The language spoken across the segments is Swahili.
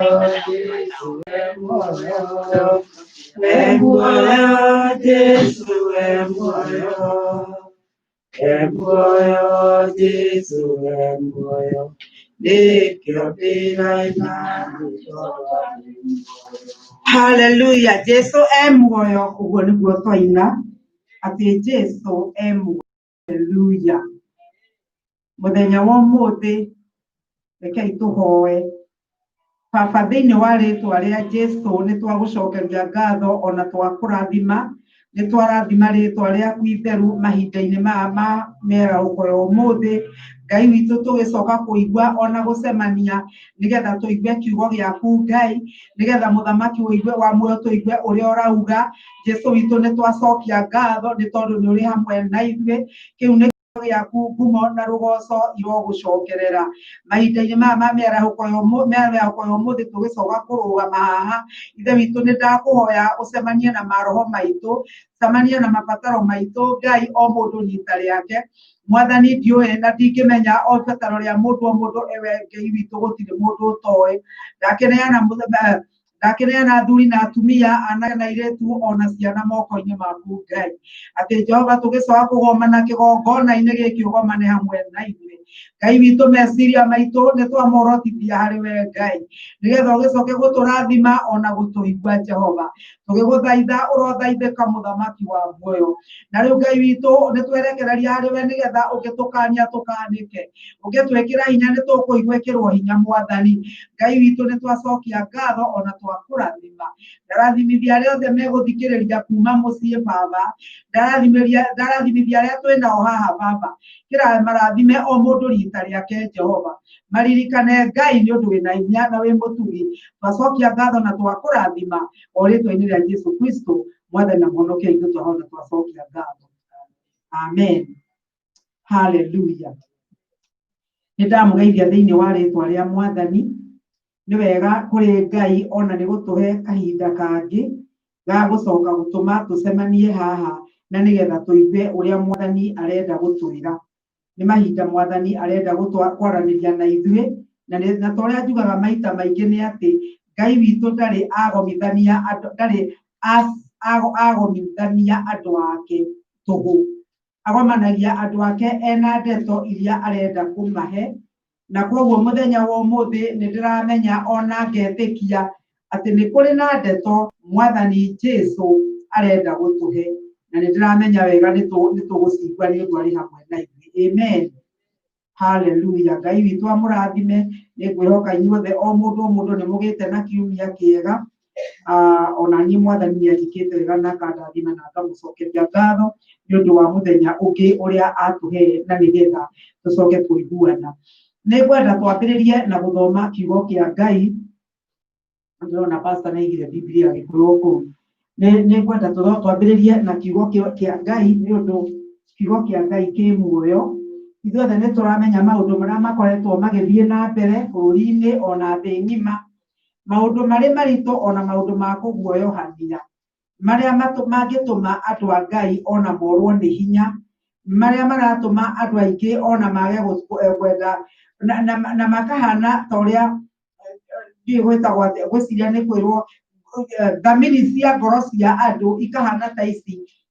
Jésù ẹ̀mọ́yọ́. Ẹ̀mọ́yọ́ Jésù ẹ̀mọ́yọ́. Ẹ̀mọ́yọ́ Jésù ẹ̀mọ́yọ́. Hallelujah. Jésù ẹ̀mọ́yọ́ kúgbó ní gbọ́tọ̀ iná. Àti Jésù ẹ̀mọ́yọ́. Hallelujah. Mũthenya wa ũmũthĩ reke itũhoe. Baba thĩinĩ wa rĩĩtwa rĩa Jesũ nĩ twagũcokeria ngatho ona twakũrathima nĩ twarathima rĩĩtwa rĩaku itheru mahinda-inĩ maya ma mĩaraũko ya ũmũthĩ. Ngai witũ tũgĩcoka kũigua ona gũcemania nĩgetha tũigue kiugo gĩaku Ngai, nĩgetha mũthamaki wa muoyo tũigue ũrĩa ũrauga. Jesũ witũ nĩ twacokia ngatho nĩ tondũ nĩ ũrĩ hamwe na ithuĩ. Kĩu nĩ gĩaku ngumo na rũgoco irogũcokerera mahinda-inĩ maya ma mĩaraũko ya ũmũthĩ tũgĩcoka kũrũgama haha. Ithe witũ nĩ ndakũhoya ũcemanie na maroho maitũ, cemania na mabataro maitũ Ngai, o mũndũ rita rĩake. Mwathani ndiũĩ na ndingĩmenya o ibataro rĩa mũndũ o mũndũ, ewe Ngai witũ gũtirĩ mũndũ ũtoĩ. Ndakeneana athuri na atumia, anake na airĩtu ona ciana moko-inĩ maku Ngai. Atĩ Jehova tũgĩcoka kũgomana kĩgongona-inĩ gĩkĩ ũgomane hamwe na ithuĩ. Ngai witũ meciria maitũ nĩ twamorotithia harĩ we Ngai, nĩgetha ũgĩcoke gũtũrathima ona gũtũigua Jehova. Tũgĩgũthaitha ũrothaithĩka mũthamaki wa muoyo. Na rĩu Ngai witũ nĩ twerekereria harĩ we nĩgetha ũgĩtũkania tũkanĩke, ũgĩtwĩkĩra hinya nĩ tũkũigwĩkĩrwo hinya Mwathani. Ngai witũ nĩ twacokia ngatho ona twakũrathima. Ndarathimithia arĩa othe megũthikĩrĩria kuma mũciĩ Baba, ndarathimithia arĩa twĩnao haha Baba, marathime o mũndũ rita rĩake Jehova. Maririkane Ngai nĩ ũndũ wĩna hinya na wĩ mũtugi. Twacokia ngatho na twakũrathima o rĩĩtwa-inĩ rĩa Jesũ Kristo Mwathani na Mwonokia witũ twahona twacokia ngatho. Amen. Hallelujah. Nĩ ndamũgeithia thĩinĩ wa rĩĩtwa rĩa Mwathani. Nĩ wega kũrĩ Ngai ona nĩ gũtũhe kahinda kangĩ ga gũcoka gũtũma tũcemanie haha na nĩgetha tũigue ũrĩa Mwathani arenda gũtwĩra. Nĩ mahinda Mwathani arenda kwaranĩria na ithuĩ, na ta ũrĩa njugaga maita maingĩ nĩ atĩ Ngai witũ ndarĩ agomithania andũ ake tũhũ. Agomanagia andũ ake ena ndeto iria arenda kũmahe. Na kwoguo mũthenya wa ũmũthĩ nĩ ndĩramenya ona ngetĩkia atĩ nĩ kũrĩ na ndeto Mwathani Jesũ arenda gũtũhe, na nĩ ndĩramenya wega nĩ tũgũcigua nĩ ũndũ arĩ hamwe na ithuĩ. Amen. Hallelujah. Ngai witũ amũrathime. Nĩ ngwĩhoka inyuothe o mũndũ nĩ mũgĩte na kiumia kĩega. Ona niĩ Mwathani nĩ anjĩkĩte wega na akandathima na akamũcokeria ngatho nĩ ũndũ wa mũthenya ũngĩ ũrĩa atũhe na nĩgetha tũcoke kũiguana. Nĩ ngwenda twambĩrĩrie na gũthoma kiugo kĩa Ngai. Ndĩrona pastor nĩ aigire Biblia gĩkũyũ kũu. Nĩ ngwenda twambĩrĩrie na kiugo kĩa Ngai nĩ ũndũ kiugo kĩa Ngai kĩ muoyo. Ithuothe nĩ tũramenya maũndũ marĩa makoretwo magĩthiĩ na mbere bũrũri-inĩ ona thĩ ng'ima. Maũndũ marĩ maritũ ona maũndũ ma kũguoyohania, marĩa mangĩtũma andũ a Ngai ona morwo nĩ hinya, marĩa maratũma andũ aingĩ ona mage kwenda na makahana ta ũrĩa gwĩtagwo atĩa, gwĩciria nĩ kwĩrwo thamiri cia ngoro cia andũ ikahana ta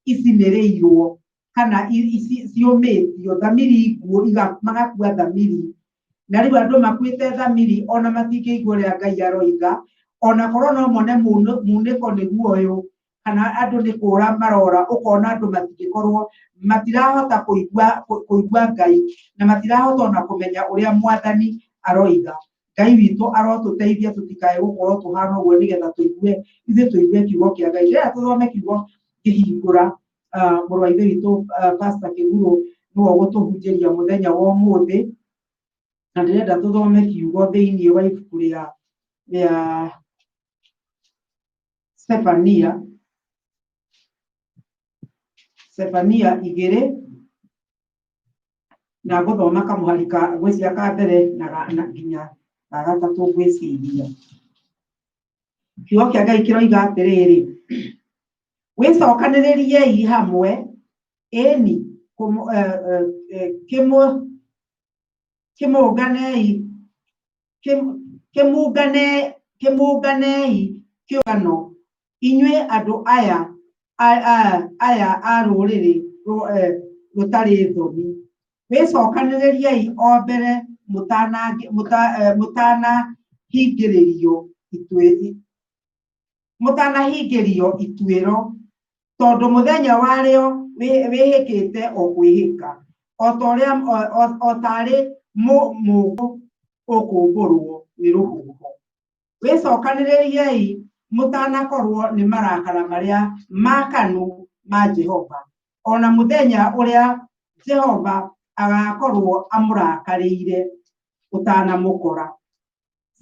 icinĩrĩirwo kana ciũmĩtio, thamiri nguũ magakua thamiri. Na rĩu andũ makuĩte thamiri ona matingĩigua ũrĩa Ngai aroiga, ona korwo no mone munĩko nĩguo ũyũ, kana andũ nĩ kũũra marora, ũkona andũ matirahota kũigua Ngai na matirahota ona kũmenya ũrĩa Mwathani aroiga. Ngai witũ arotũteithia tũtikae gũkorwo tũhana ũguo, nĩgetha tũigue kiugo kĩa Ngai. Rĩrĩa tũthome kiugo kĩhingũra, mũrũ wa ithe witũ Pastor Kĩgũrũ nĩwe ũgũtũhunjĩria mũthenya wa ũmũthĩ, na ndĩrenda tũthome kiugo thĩinĩ wa ibuku rĩa Sefania 2 na gũthoma kamũhari gwĩcia ka mbere na nginya ga gatatũ gwĩciria. Kiugo kĩa Ngai kĩroiga atĩrĩrĩ: wĩcokanĩrĩriei hamwe, ĩni kĩmũngane Kimũnganei kĩũngano inyuĩ andũ aya a rũrĩrĩ rũtarĩ thoni. Wĩcokanĩrĩriei o mbere mũtanahingĩrio ituĩro, tondũ mũthenya warĩo wĩhĩkĩte o kwĩhĩka, o tarĩ mũũngũ ũkũmbũrwo nĩ rũhuho. Wĩcokanĩrĩriei mũtanakorwo nĩ marakara marĩa makanu ma Jehova, ona mũthenya ũrĩa Jehova agakorwo amũrakarĩire ũtanamũkora.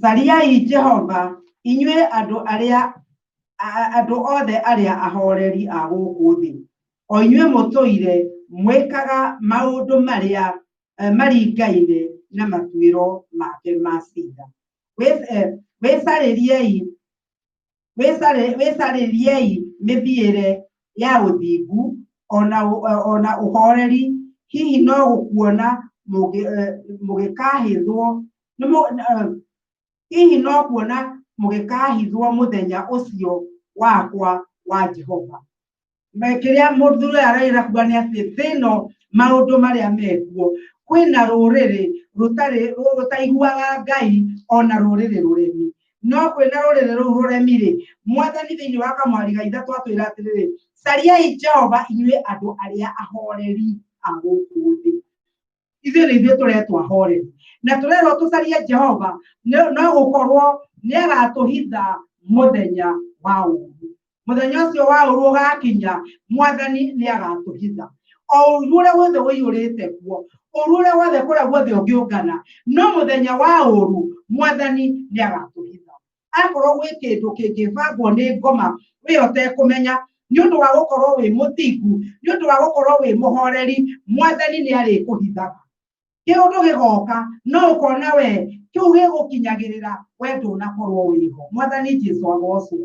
Cariai Jehova inyuĩ andũ othe arĩa ahoreri a gũkũ thĩ, o inyuĩ mũtũire mwĩkaga maũndũ marĩa maringaine na matuĩro make ma ciira. Wĩcarĩriei mĩthiĩre ya ũthingu ona ũhoreri, hihi no gũkuona mũgĩkahithwo mũthenya ũcio wakwa wa Jehova. Kĩrĩa mũthuri araira kuga nĩ atĩ thĩno maũndũ marĩa mekuo, kwĩna rũrĩrĩ rũtaiguaga Ngai ona rũrĩrĩ rũremi. No kwĩna rũrĩrĩ rũu rũremi-rĩ, Mwathani thĩinĩ wa kamwari ga ithatũ atwĩra atĩrĩrĩ, cariai Jehova inyuĩ andũ arĩa ahoreri a gũkũ thĩ. Ithuĩ nĩ ithuĩ tũretwo ahoreri, na tũrerwo tũcarie Jehova no gũkorwo nĩ agatũhitha mũthenya wa ũũru. Mũthenya ũcio wa ũũru ũgakinya, Mwathani nĩ agatũhitha. O ũũru ũrĩa wothe ũiyũrĩte kuo, ũũru ũrĩa wothe kũrĩa guothe ũngĩũngana, no mũthenya wa ũũru Mwathani nĩ agatũhitha. Akorwo gwĩ kĩndũ kĩngĩbangwo nĩ ngoma wĩ ũtekũmenya, nĩ ũndũ wa gũkorwo wĩ mũthingu, nĩ ũndũ wa gũkorwo wĩ mũhoreri, Mwathani nĩ arĩkũhithaga. Kĩũndũ gĩgoka no ũkona we kĩu gĩgũkinyagĩrĩra we ndũnakorwo wĩho. Mwathani Jesũ agocwo.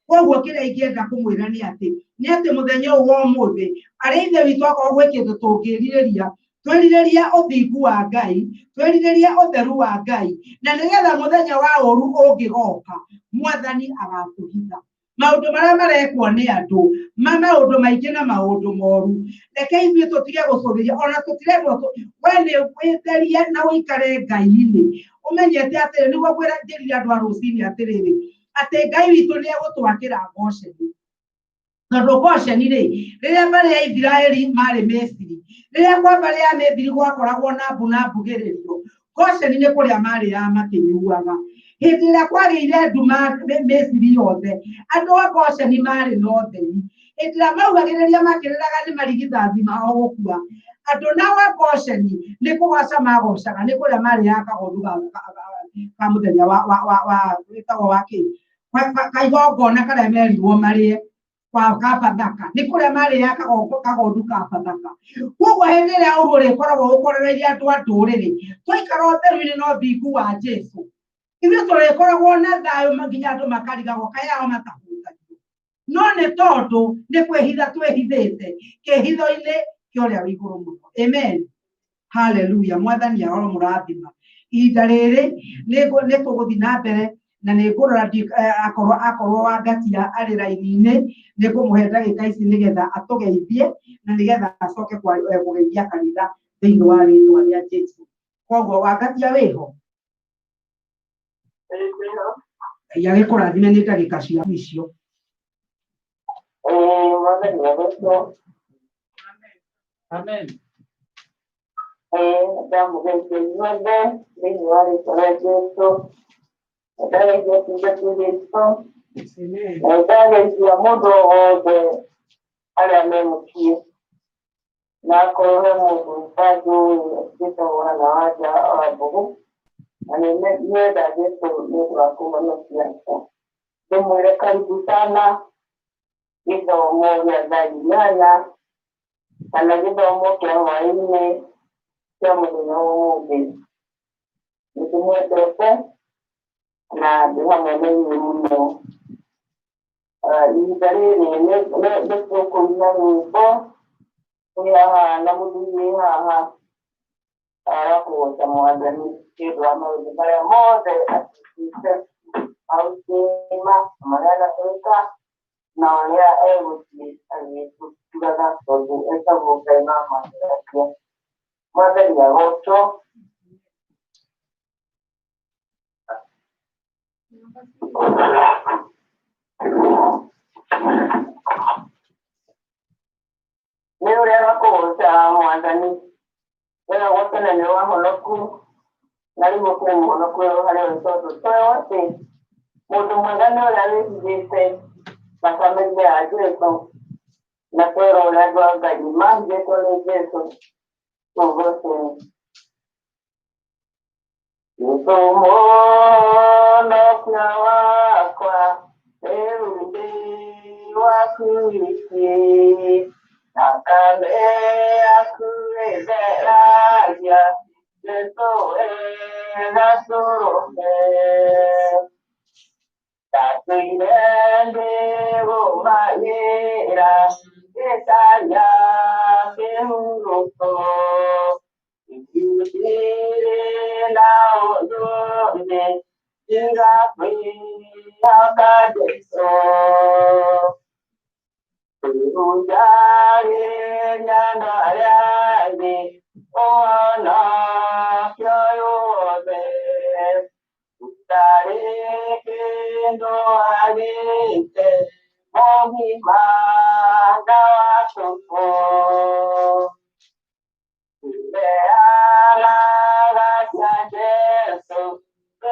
Koguo kĩrĩa ingĩenda kũmwĩra nĩ atĩ mũthenya ũyũ wa ũmũthĩ, arĩa ithe witũ akorwo gwĩ kĩndũ tũngĩrirĩria, twĩrirĩrie ũthingu wa Ngai, twĩrirĩrie ũtheru wa Ngai, na nĩgetha mũthenya wa ũũru ũngĩgoka, Mwathani agatũhitha. Maũndũ marĩa marekwo nĩ andũ maũndũ maingĩ na maũndũ moru, reke ithuĩ tũtige gũcũthĩrĩria, ona tũtirendwo we nĩ wĩtherie na ũikare Ngai-inĩ, ũmenyete atĩrĩ, nĩguo njĩrire andũ a rũciinĩ atĩrĩrĩ, atĩ Ngai witũ nĩ egũtwakĩra Gosheni. Tondũ Gosheni-rĩ, rĩrĩa mbarĩ ya Isiraeli marĩ Misiri, rĩrĩa kwa mbarĩ ya Misiri gwakoragwo na mbu na mbugĩrĩrio, Gosheni nĩ kũrĩa marĩaga makĩnyuaga. Hĩndĩ ĩrĩa kwagĩire nduma Misiri yothe, andũ a Gosheni marĩ na ũtheri. Hĩndĩ ĩrĩa maugagĩrĩria makĩrĩraga nĩ marigithathi mao gũkua, andũ nao a Gosheni nĩ kũgoca magocaga, nĩ kũrĩa marĩaga kagondu ka mũthenya wĩtagwo wa kĩ, kaigongona karĩa merirwo marĩe ka Bathaka, nĩ kũrĩa marĩaga kagondu ka Bathaka. Koguo hĩndĩ ĩrĩa ũguo ũrĩkoragwo ũkorereirie andũ a ndũrĩrĩ, twaikara ũtheru-inĩ na ũthingu wa Jesũ, ithuĩ tũrĩkoragwo na thayũ nginya andũ makarigagwo kaĩ ao matahutagio. No nĩ tondũ nĩ kwĩhitha twĩhithĩte kĩhitho-inĩ kĩa ũrĩa wĩ igũrũ mũno. Amen. Hallelujah. Mwathani aromũrathima. Ihinda rĩrĩ nĩ tũgũthiĩ na mbere na nĩ ngũrora akorwo Wangatia arĩ raini-inĩ, nĩ ngũmũhe ndagĩka ici nĩgetha atũgeithie na nĩgetha acoke kũgeithia kanitha thĩinĩ wa rĩĩtwa rĩa Jesũ. Koguo Wangatia wĩho? Ngai agĩkũrathime nĩ ndagĩka ciaku icio. Amen. Ndamũgeithia inyuothe thĩinĩ wa rĩĩtwa rĩa Jesũ. Ndageithia kĩngatu Jesũ. Ndageithia mũndũ wothe arĩa me mũciĩ. Na akorwo he mũndũ ũtanjũĩ wĩtagwo Hana Wanja wa Mbũgũ, na nĩ nyenda Jesũ nĩ ũndũ wa kũhonokia. Ndĩmwĩre karibu sana gĩthomo gĩa thaa inyanya kana gĩthomo kĩa hwaĩ-inĩ kĩa mũthenya wa ũmũthĩ. Nĩndĩmwendete na ndĩ hamwe na inyuĩ mũno. Ihinda rĩrĩ nĩ tũkũina rwĩmbo twĩ haha na mũthuri wĩ haha wa kũgoca Mwathani nĩ ũndũ wa maũndũ marĩa mothe atwĩkĩte. ausima amarela eka na olea eguti aliyetugaga sobu esa bukaima masirakia madari ya gocho leo leo kugocha mwanzani leo wote na leo holoku nari mukuru holoku hali watoto toyo wote mutu mwingine aliyejise masameze ajeto na pero la dwa imanje tole jeto togote Utomo no kwa kwa erude wakuiki nakale akurezeraja jeto nasorohe Tatirende Romaera, Italia, Peruto, Iudire Laudone, Ingapria Cadeso, Urujare Nanayade, Oana, Kyoyobe, Tarekendo alite, mohi manda watupo. Leala raja jesu,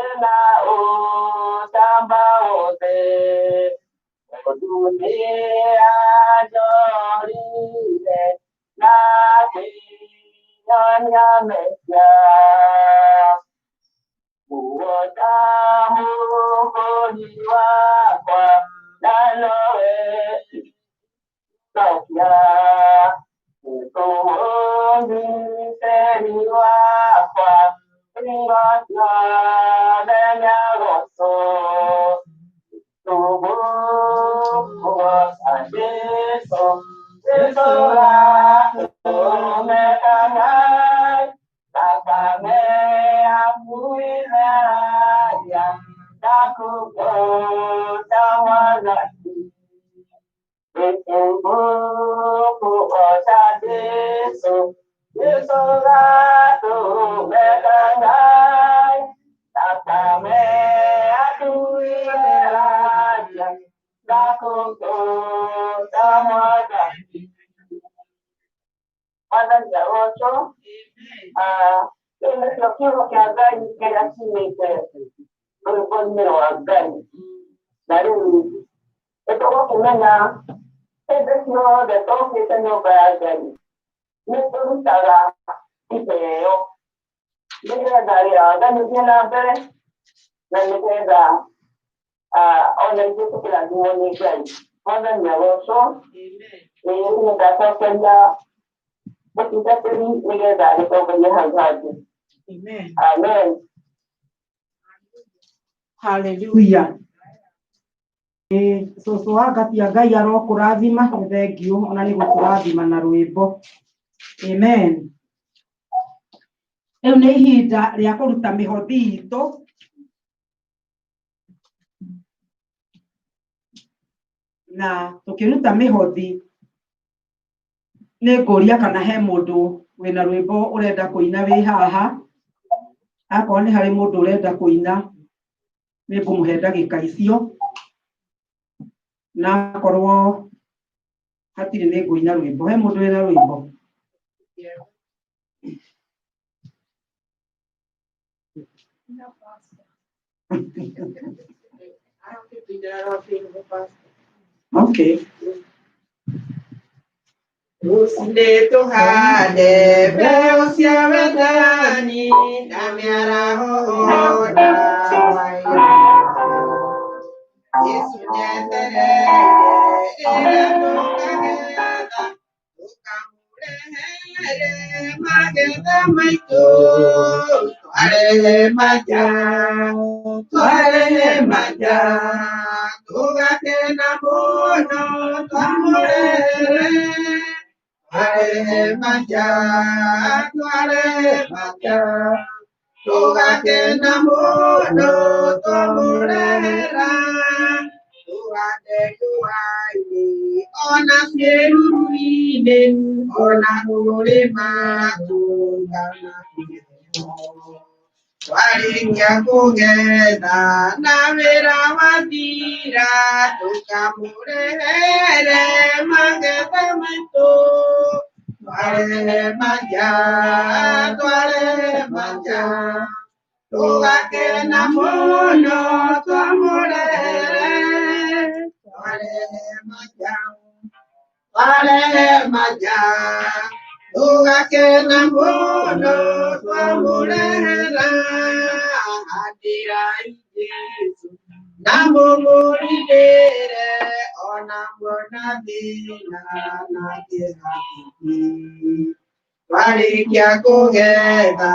ena utamba ote. Dunia jorire, nati nyonya meja. Uotamu koniwa kwa naloe Sofia Utomondi seriwa kwa Ingotna Benyagoso Tubu Adeso Tesora Tumekanai Takame Apuiraya Takuko Tawanati Etubu Osadeso Tesora Tumekanai Takame Apuiraya Takuko Tawanati Madame Yarocho, lo quiero que hagáis que así me interese. No me pongo a hagáis. Daré un. Esto va a poner es no de todo que tengo para hagáis. Me preguntará, dice yo, me quedaría, dame bien a ver, me queda, ahora yo que la digo ni que Madame Yarocho, y me casó con la. Amen. Amen. Hallelujah. Soso wakati ya Ngai arokurathima nĩ thengiũ ona nĩ gũkũrathima na rwĩmbo. Amen. Rĩu nĩ ihinda rĩa kũruta mĩhothi itũ. Na tũkĩruta mĩhothi nĩ ngũria kana he mũndũ wĩna rwĩmbo ũrenda kũina wĩ haha. Akorwo nĩ harĩ mũndũ ũrenda kũina nĩ ngũmũhe ndagĩka icio. Na akorwo hatirĩ nĩ ngũina rwĩmbo. He mũndũ wĩna rwĩmbo? Okay. Usinde tuhade beusia wedani namiara hoda waya Yesu nyentere tukageda tukamurehere mageda maitu tuare maja tugakena muno twamurehere Tuare maja, tugakena mũno twamũrehera, tugate tũhainĩ ona ciĩruru-inĩ, ona kũrĩma tũngana twarĩkia kũgetha na wĩra wathira, tũkamũrehere magetha maitũ. Twarehe manja, tũgakena mũno twamũrehere, twarehe manja, tũgakena mũno twamũrehera, handĩrai Jesũ na mũmũrindĩre, ona muona thĩna na kĩhathi. Twarĩkia kũgetha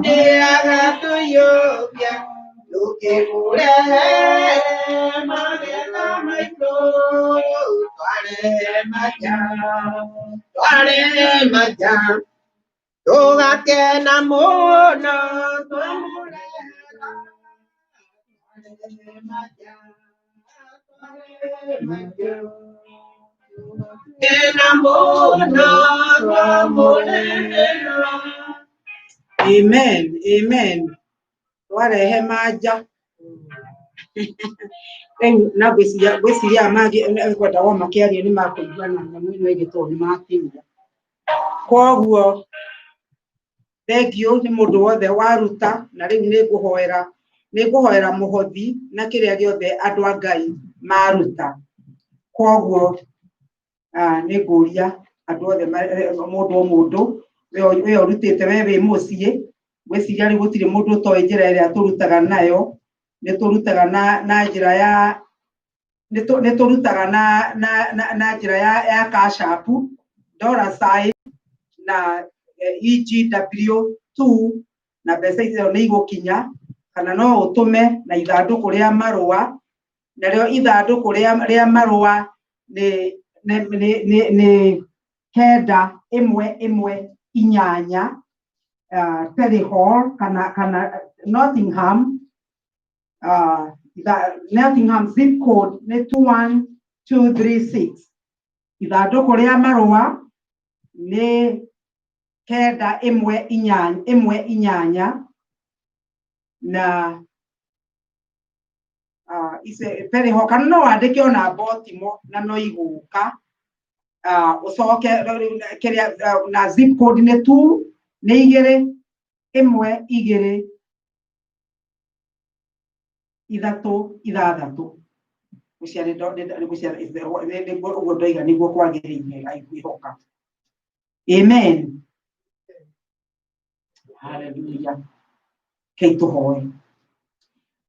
nĩ agatũiyũkia, tũkĩmũrehe magetha maitũ. Twarehe manja, tũgakena mũno twamũrehera, twarehe manja, tũgakena mũno twamũrehera. Amen, amen. Twarehe manja. Na gwĩciria kwenda o makĩaria nĩ makũiguana na mũno ĩgĩtwo nĩ makinya. Koguo thengio nĩ mũndũ wothe waruta, na rĩu nĩ ngũhoera mũhothi na kĩrĩa gĩothe andũ a Ngai maruta. Koguo nĩ ngũria andũ othe mũndũ o mũndũ we ũrutĩte we wĩ mũciĩ, gwĩciria rĩu gũtirĩ mũndũ ũtoĩ njĩra ĩrĩa tũrutaga nayo. Nĩ tũrutaga na njĩra ya cash app, $sign na EGW2, na mbeca icio nĩ igũkinya, kana no ũtũme na ithandũkũ rĩa marũa, narĩo ithandũkũ rĩa marũa nĩ 911 Terry Hall kana Nottingham. Nottingham zip code nĩ 21236. Ithandũkũ rĩa marũa nĩ 911 na Terry Hall, kana no wandĩke ona Baltimore na no igũka. Ũcoke na zip code nĩ 21236. Ũguo ndoiga nĩguo kwagĩrĩire aigwihoka. Amen. Hallelujah. Kei tũhoe.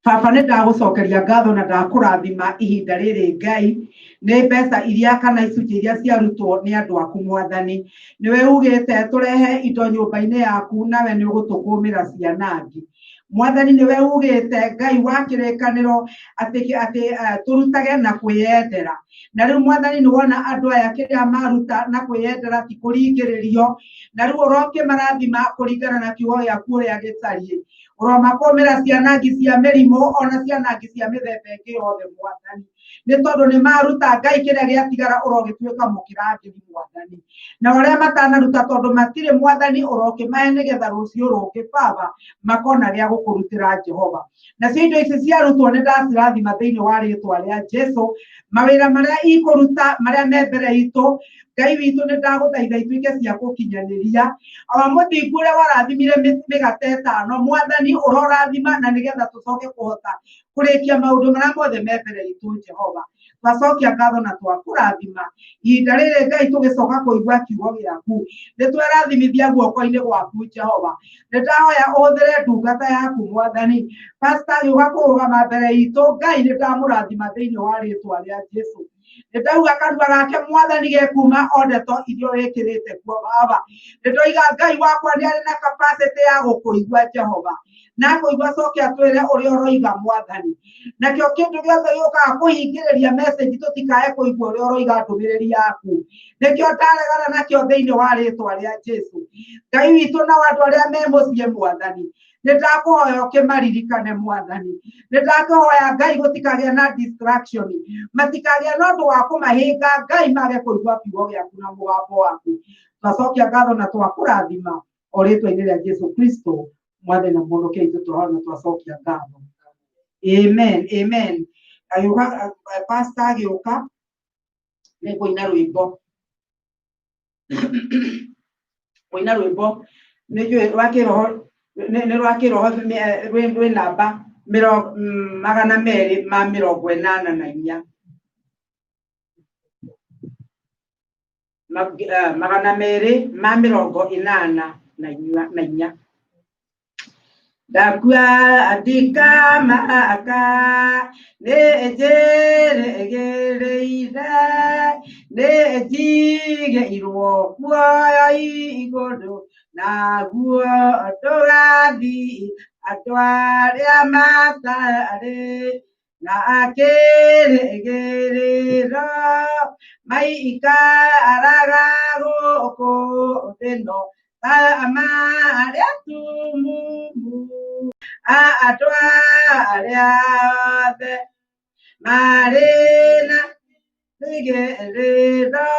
Baba nĩ ndagũcokeria ngatho na ndakũrathima ihinda rĩrĩ Ngai, nĩ mbeca iria kana icunjĩ iria ciarutwo nĩ andũ aku Mwathani. Nĩwe ugĩte tũrehe indo nyũmba-inĩ yaku, nawe nĩ ũgũtũkũmĩra cianangi. Mwathani nĩwe ugĩte Ngai wa kĩrĩkanĩro atĩ tũrutage na kwĩyendera. Na rĩu Mwathani nĩ wona andũ aya kĩrĩa maruta na kwĩyendera ti kũringĩrĩrio, na rĩu ũrokĩmarathima kũringana na kiugo gĩaku ũrĩa gĩtariĩ. Ũromakũmĩra cianangi cia mĩrimũ, ona cianangi cia mĩthemba ĩngĩ yothe Mwathani, nĩ tondũ nĩ maruta Ngai kĩrĩa gĩatigara ũrogĩtuĩka mũkĩrangĩri Mwathani. Na arĩa matanaruta tondũ matirĩ Mwathani ũrokĩmahe nĩgetha rũciũ rũngĩ Baba makona gĩa gũkũrutĩra Jehova. Nacio indo ici ciarutwo nĩ ndacirathima thĩinĩ wa rĩĩtwa rĩa Jesũ. Mawĩra marĩa ikũruta marĩa me mbere itũ, Ngai witũ nĩ ndagũthaitha ituĩke cia gũkinyanĩria. O mũthingu ũrĩa warathimire mĩgate ĩtano, Mwathani ũrorathima na nĩgetha tũcoke kũhota kũrĩkia maũndũ marĩa mothe me mbere itũ Jehova. Twacokia ngatho na twakũrathima ihinda rĩrĩ Ngai tũgĩcoka kũigua kiugo gĩaku. Nĩ twerathimithia guoko-inĩ gwaku Jehova. Nĩ ndahoya ũhũthĩre ndungata yaku Mwathani, Pastor Yuga kũrũgama mbere itũ. Ngai nĩ ndamũrathima thĩinĩ wa rĩĩtwa rĩa Jesũ. Nĩ ndauga kanua gake Mwathani gekuma o ndeto iria wĩkĩrĩte kuo Baba. Nĩ ndoiga Ngai wakwa nĩ arĩ na capacity ya gũkũigua Jehova, na kũigua coke atwĩre ũrĩa ũroiga Mwathani. Nakĩo kĩndũ gĩothe gĩũkaga kũhingĩrĩria message tũtikae kũigua ũrĩa ũroiga ndũmĩrĩri yaku, nĩkĩo ndaregana nakĩo thĩinĩ wa rĩĩtwa rĩa Jesũ. Ngai witũ na andũ arĩa me mũciĩ Mwathani, Nĩndakũhoya ũkĩmaririkane Mwathani. Nĩndakũhoya Ngai gũtikagĩa na distraction, matikagĩa na ũndũ wa kũmahinga Ngai mage kũigua kiugo gĩaku na mũgambo waku. Twacokia ngatho na twakũrathima o rĩĩtwa-inĩ rĩa Jesũ Kristo Mwathani na Mũhonokia witũ tũhoya twacokia ngatho. Amen, amen. Agĩũka pastor agĩũka nĩkũina rwĩmbo. Kũina rwĩmbo nĩ rwa kĩroho, nĩ rwa kĩroho rwĩ namba 284. Magana merĩ ma mĩrongo ĩnana na inya. Ndakua andika maka nĩnjĩrĩgĩrĩire nĩnjigĩirwo kuoya igũrũ naguo ndũgathiĩ andũ arĩa matarĩ na akĩrĩgĩrĩro maikaraga gũkũ thĩ ĩno marĩa tumumu andũ arĩa othe marĩ na kĩgĩrĩro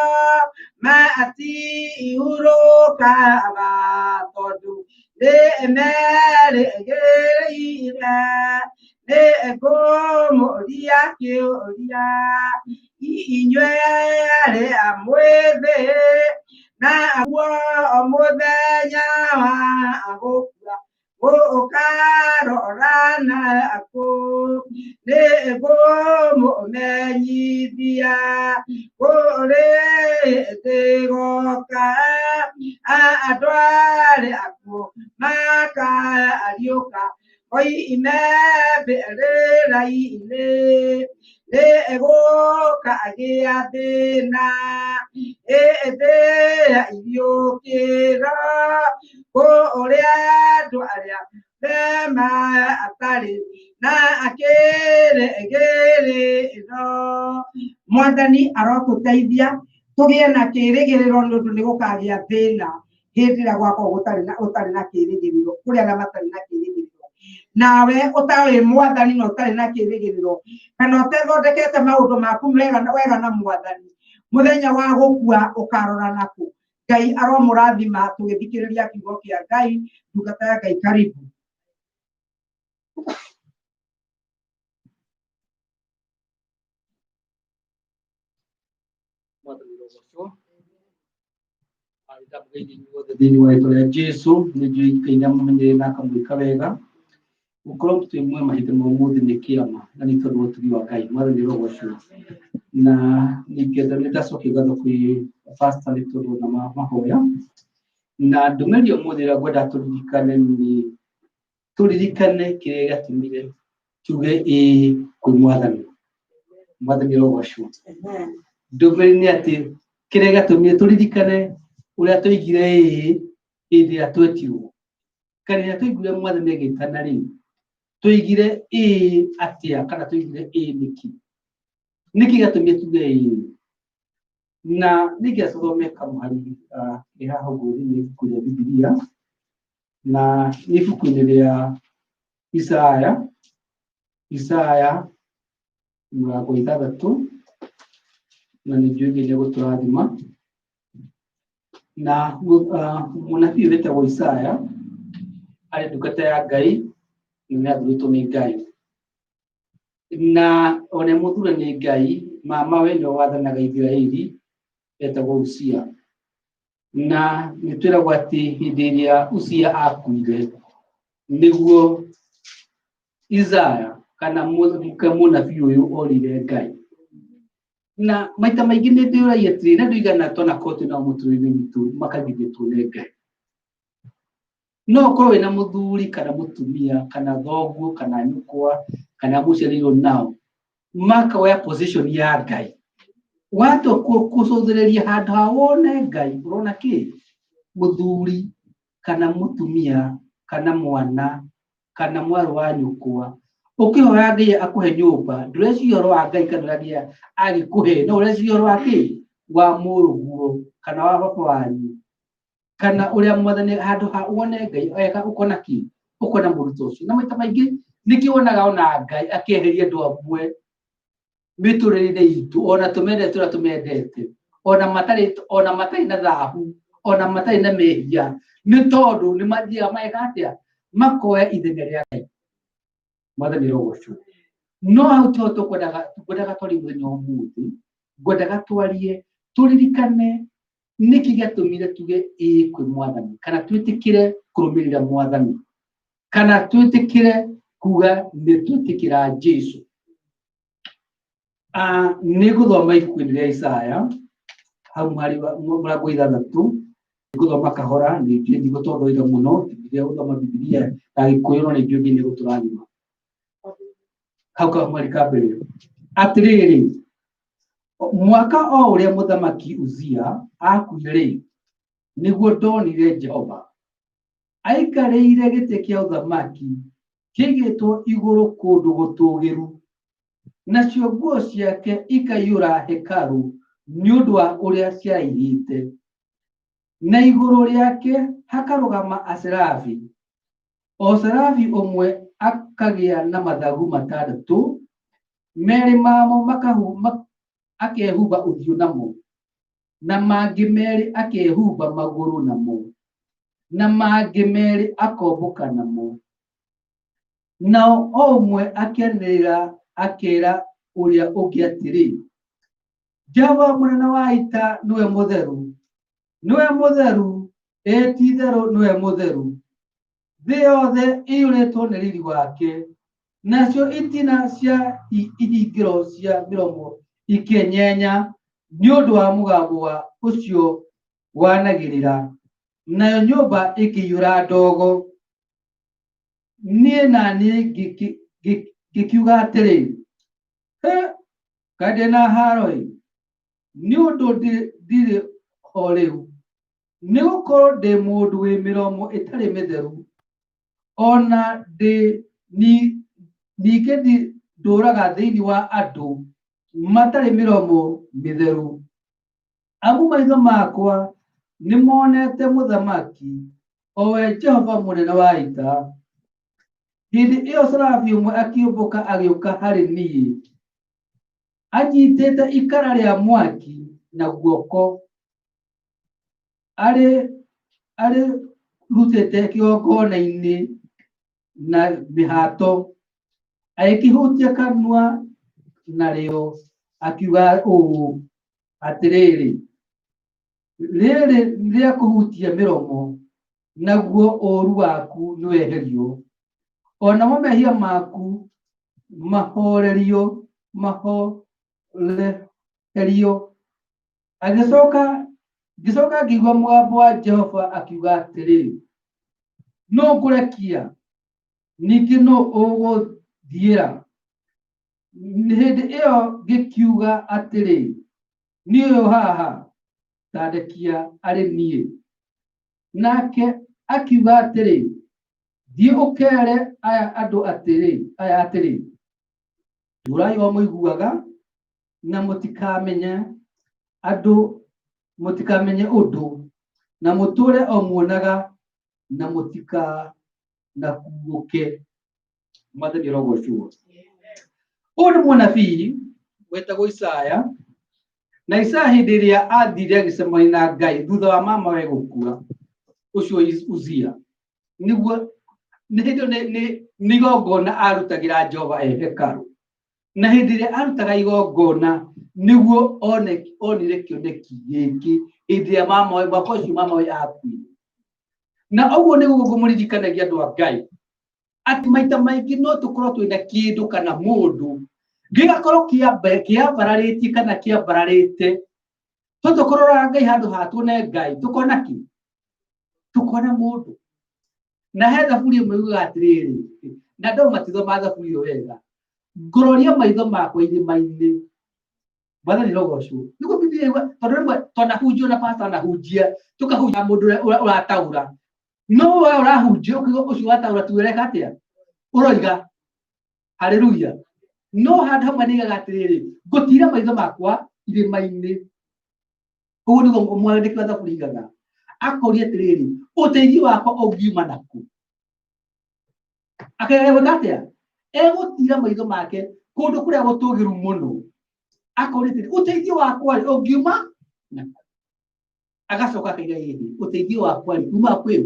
matiihurũkaga tondũ nĩmerĩgĩrĩire nĩngũmũria kĩũria inyuĩ arĩa mwĩthĩ naguo mũthenya wa gũkua gũkarorana kũ nĩngũmũmenyithia kũrĩ thĩgoka andũ arĩa akuũ makariũka oime mbĩrĩra-inĩ nĩgũkagĩa thĩna hĩndĩ ya iriũkĩro kũrĩa andũ arĩa matarĩ na kĩrĩgĩrĩro. Mwathani arotũteithia tũgĩe na kĩrĩgĩrĩro nĩ ũndũ nĩgũkagĩa thĩna hĩndĩ ĩrĩa gwakorwo ũtarĩ na kĩrĩgĩrĩro, kũrĩ arĩa matarĩ na kĩrĩgĩrĩro. Nawe ũtarĩ Mwathani na ũtarĩ na kĩrĩgĩrĩro kana ũtethondekete maũndũ maku wega na Mwathani, mũthenya wa gũkua ũkarora nakũ? Ngai aromũrathima tũgĩthikĩrĩria kiugo kĩa Ngai. Ndungata ya Ngai, karibu. Thĩinĩ wa rĩĩtwa rĩa Jesũ nĩnjũĩ Ngai nĩamũmenyerere na akamwĩka wega. Gũkorwo twĩ mahĩndĩ ma ũmũthĩ nĩ kĩama na nĩ tondũ wa ũtugi wa Ngai. Mwathani ũrogocwo. Na nĩndacokia ngatho kwĩ pastor nĩ tondũ na mahoya. Na ndũmĩrĩri ũmũthĩ ĩrĩa ngwenda tũririkane nĩ tũririkane kĩrĩa gĩatũmire tuge ĩĩ kwĩ Mwathani. Mwathani ũrogocwo. Ndũmĩrĩri nĩ atĩ kĩrĩa gĩatũmire tũririkane ũrĩa tũigire ĩĩ hĩndĩ ĩrĩa twetirwo. Kana rĩrĩa tũiguire Mwathani agĩtana rĩ, tũigire ĩĩ atĩa kana tũigire ĩĩ nĩkĩ? Nĩkĩ gĩatũmire tuge ĩĩ? Na nĩngĩ tũthome kamũhari kĩ haha ũguo thĩinĩ ibuku rĩa Bibilia, na nĩ ibuku-inĩ rĩa Isaya mũrango 6, na nĩ njũĩ Ngai nĩegũtũrathima. Na mũnabii wĩtagwo Isaya arĩ ndungata ya Ngai na nĩathurĩtwo nĩ Ngai. Na ona mũthure nĩ Ngai, mamawe nĩwe wathanaga Isiraeli etagwo Uzia. Na nĩtwĩragwo atĩ hĩndĩ ĩrĩa Uzia akuire nĩguo Isaya kana mũnabii ũyũ orire Ngai. Na maita maingĩ nĩndĩũragia atĩrĩrĩ, na ndũigana tonakorwo twĩna mũtũrĩre witũ makagithĩtwo nĩ Ngai. No ũkorwo wĩna mũthuri kana mũtumia kana thoguo kana nyũkwa kana mũciarĩirwo nao makoya position ya Ngai, watua kũcũthĩrĩria handũ ha wone Ngai, ũrona kĩ? Mũthuri kana mũtumia kana mwana kana mwarĩ wa nyũkwa ũkĩhoya Ngai akũhe nyũmba, ndũreciria ũhoro wa Ngai kana Ngai agĩkũhe, no ũreciria ũhoro wa kĩ? Wa mũrũguo kana wa baba wanyu kana ũrĩa Mwathani handũ ha wone Ngai ũkona kĩ? ukona muruto ucio na maita maingi nikionaga ona Ngai akeheria andu amwe miturire itu ona tumendete ona matari na thahu ona matari na mehia ni tondu ni mathia maegatia makoe ithenya ria Ngai mwathani rogocu no hau to tukwendaga twari muthenya umuthi ngwendaga twarie turirikane niki giatumire tuge kwi mwathani kana twitikire kurumirira mwathani kana twitikire kuga ni twitikira Jesu ni guthoma ibuku ria Isaya hau hari murango 6 guthoma kahora ni ndigutondorira muno ngiye guthoma Biblia ya Gikuyu no ningio ngi guturathima hau ka mwari kabere atiriri mwaka o uria muthamaki Uzia akuire niguo ndonire Jehova aikarĩire gĩtĩ kĩa ũthamaki kĩigĩtwo igũrũ kũndũ gũtũgĩru nacio nguo ciake ikaiyũra hekaru nĩ ũndũ wa ũrĩa ciairĩte na igũrũ rĩake hakarũgama aserafi o serafi ũmwe akagĩa na mathagu 6 merĩ mamo akehumba ũthiũ namo na mangĩ merĩ akehumba magũrũ namo na mangĩ merĩ akombũka namo nao o ũmwe akenĩrĩra akera ũrĩa ũngĩ atĩrĩ Jehova mũnene wa ita nĩwe mũtheru ti-itherũ nĩwe mũtheru thĩ yothe ĩiyũrĩtwo nĩ riri wake nacio itina cia ihingĩro cia mĩromo ikenyenya nĩ ũndũ wa mũgambo wa ũcio wanagĩrĩra nayo nyũmba ĩkĩiyũra ndogo niĩ na niĩ ngĩkiuga atĩrĩ kaĩ ndĩ na haro-ĩ nĩ ũndũ ndirĩ ho rĩu nĩ gũkorwo ndĩ mũndũ wĩ mĩromo ĩtarĩ mĩtheru ona ningĩ ndũraga thĩinĩ wa andũ matarĩ mĩromo mĩtheru amu maitho makwa nĩ monete mũthamaki o we Jehova mũnene wa ita hĩndĩ ĩyo serafi ũmwe akĩũmbũka agĩũka harĩ niĩ anyitĩte ikara rĩa mwaki na guoko arĩ rutĩte kĩgongona-inĩ na mĩhato agĩkĩhutia kanua narĩo akiuga ũũ atĩrĩrĩ rĩrĩ rĩa kũhutia mĩromo naguo ũũru waku nĩ weherio onamo mehia maku mahorerio ngĩcoka ngĩigua mũgambo wa Jehova akiuga atĩrĩ no ngũrekia ningĩ no ũgũthiĩra hĩndĩ ĩyo ngĩkiuga atĩrĩ niĩ ũyũ haha tandĩkia arĩ niĩ nake akiuga atĩrĩ thiĩ ũkere aya andũ atĩrĩ tũrai o mũiguaga na mũtikamenye ũndũ na mũtũre o muonaga na mũtikanakuũke mwathani arogocwo ũyũ nĩ mũnabii wetagwo Isaya na Isaya hĩndĩ ĩrĩa athire agĩcemania na Ngai thutha wa mamawe gũkua ũcio Uzia nĩguo nĩ igongona arutagĩra Jehova hekaru na hĩndĩ ĩrĩa arutaga igongona nĩguo onire kĩoneki gĩkĩ hĩndĩ ĩrĩa mwaka ũcio mamawe akuire na ũguo nĩguo ngũmũririkanagia andũ a Ngai atĩ maita maingĩ no tũkorwo twĩna kĩndũ kana mũndũ gĩgakorwo kĩambararĩtie kana kĩambararĩte tũkũrora Ngai handũ ha tuone Ngai tukona kĩ tukona mũndũ na he thaburi ĩmwe yugaga atĩrĩrĩ na andũ matithoma thaburi ĩyo wega ngũroria maitho makwa irĩma-inĩ mwathani rogocwo nĩguo Biblia tondũ rĩmwe twanahunjio na pastor anahunjia tũkahunjia mũndũ ũrĩa ũrataura no we ũrahunjia ũkiuga ũcio wataura tuereka atĩa ũroiga haleluya no handũ hamwe nĩigaga atĩrĩrĩ ngũtira maitho makwa irĩma-inĩ ũguo nĩguo mwandĩki wa thaburi igaga akoria atĩrĩrĩ ũteithio wakwa ũngiuma naku Akageria gũtatia egũtira maitho make kũndũ kũrĩa gũtũgĩru mũno akorĩte ũteithio wakwa ũngiuma agacoka akaiga gĩkĩ ũteithio wakwa uma kwĩ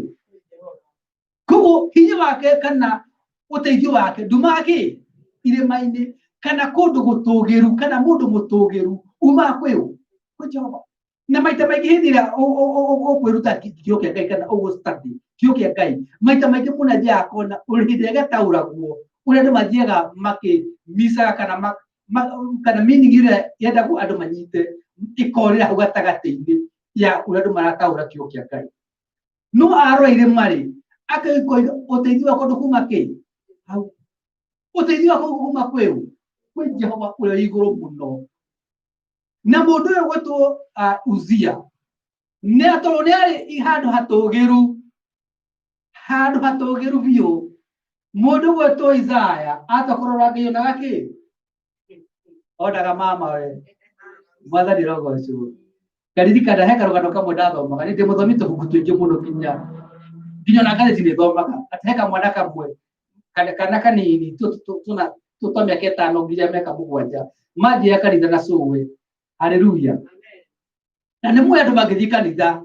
koguo hinya wake kana ũteithio wake ndumake irĩma-inĩ kana kũndũ gũtũgĩru kana mũndũ mũtũgĩru uma kwĩ Jehova. Na maita maingĩ hĩndĩ ĩrĩa ũkwĩruta kĩo kĩa Ngai kana ũgũstudy kĩo kĩa Ngai maita maingĩ mũno njĩaga kuona hĩndĩ ĩrĩa gĩtaũragwo ũrĩa andũ mathiaga makĩmicaga kana meaning ĩrĩa yendagwo andũ manyite ĩkorĩra hau gatagatĩ-inĩ ya ũrĩa andũ marataũra kĩo kĩa Ngai. No arora irĩma-rĩ akaigua ũteithio wakwa ndũkuma kĩ hau ũteithio wakwa kuma kwĩ Jehova ũrĩa wĩ igũrũ mũno. Na mũndũ ũyũ gwĩtwo Uzia nĩ atũrwo nĩ arĩ handũ hatũgĩru biũ. Mũndũ gwĩtwo Isaya atakũrora Ngai onaga kĩ onaga mama we Mwathani rogocwo. Ngaririkana he karũgano kamwe ndathomaga nĩ ndĩmũthomi tũbuku tũingĩ mũno nginya ona ngathĩti nĩ thomaga atĩ he kamwana kamwe kana kanini twa mĩaka 5 nginya mĩaka 7 mathiaga kanitha na cũwe. Haleluya. Na nĩ mũĩ andũ magĩthiĩ kanitha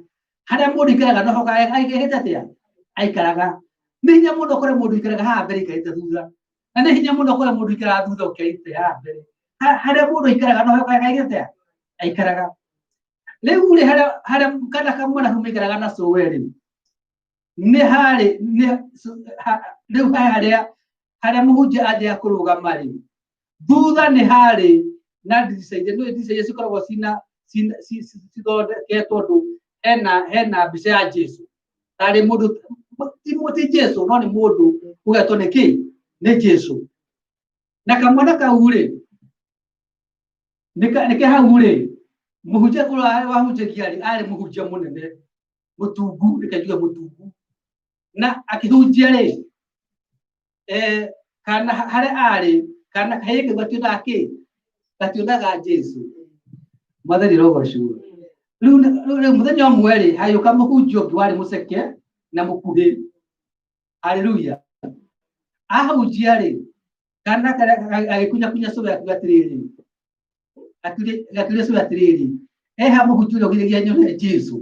harĩa mũndũ aikaraga no hoka aikaraga atĩa aikaraga. Nĩ hinya mũno kũrĩa mũndũ aikaraga haha mbere aikarĩte thutha na nĩ hinya mũno kũrĩa mũndũ aikaraga thutha ũkĩrĩte haha mbere. Harĩa mũndũ aikaraga no hoka aikaraga aikaraga. Rĩu harĩa kana kamwana kau maikaraga na cũwe-rĩ nĩ harĩ harĩa mũhunjia athiaga kũrũgama-rĩ thutha nĩ harĩ na ndirica iria cikoragwo cithondeketwo ũndũ hena mbica ya Jesũ. Tarĩ mũndũ ti Jesũ no nĩ mũndũ ũgetwo nĩ kĩ nĩ Jesũ. Na kamwana kau-rĩ nĩke hau-rĩ mũhunjia kũrĩa wahunjagia-rĩ arĩ mũhunjia mũnene mũtungu reke mũtungu na akĩhunjia-rĩ kana harĩa arĩ kana kahiĩ gationaga kĩ gationaga Jesũ. Mwathani rogocwo. Rĩu mũthenya ũmwe-rĩ hagĩũka mũhunjia ũngĩ warĩ mũceke na mũkuhĩ. Haleluya. Ahunjia-rĩ kana agĩkunyakunya cũwe akiuga atĩrĩrĩ gatuire cũwe atĩrĩrĩ eha mũhunjia ũrĩa ũgiragia nyone Jesũ.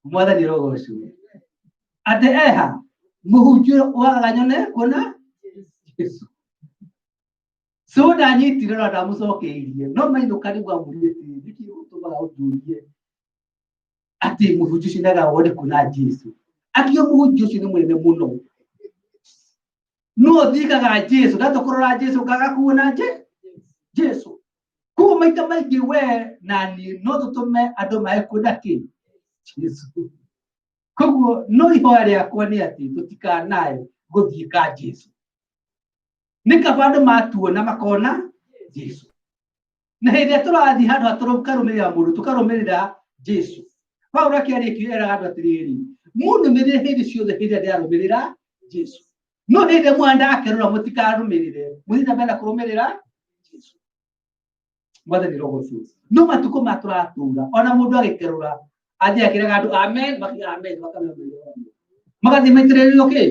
Mwathani rogocwo. Atĩ eha mũhunjia wagaga nyone kuona Jesũ. So ndanyitire na ndamũcokeirie no mainũka nĩguo amũrĩtie nĩkĩ gũtũmaga ũnjũrie atĩ mũhunjia ũcio ndaga wone kuona Jesũ. Akĩo mũhunjia ũcio nĩ mũnene mũno no thikaga Jesũ ndatũkũrora Jesũ kaga kuona Jesũ. Koguo maita maingĩ we na niĩ no tũtũme andũ mahe kuona kĩ Jesũ. Koguo no ihoya rĩakwa nĩ atĩ tũtikanae gũthiĩ ka Jesũ. Nĩ kaba andũ matuona makona Jesũ. Na hĩndĩ ĩrĩa tũrathiĩ handũ tũkarũmĩrĩra mũndũ tũkarũmĩrĩra Jesũ. Paulo akĩarĩkia eraga andũ atĩrĩrĩ mũnũmĩrĩre hĩndĩ ciothe hĩndĩ ĩrĩa ndĩrarũmĩrĩra Jesũ. No hĩndĩ ĩrĩa mwana akerora mũtikarũmĩrĩre mũthiĩ na mbere na kũrũmĩrĩra Jesũ. Mwathani rogocwo. No matukũ matũratũra ona mũndũ agĩkerora athiĩ akĩraga andũ amen makiuga amen magathiĩ maitĩrĩrio kĩ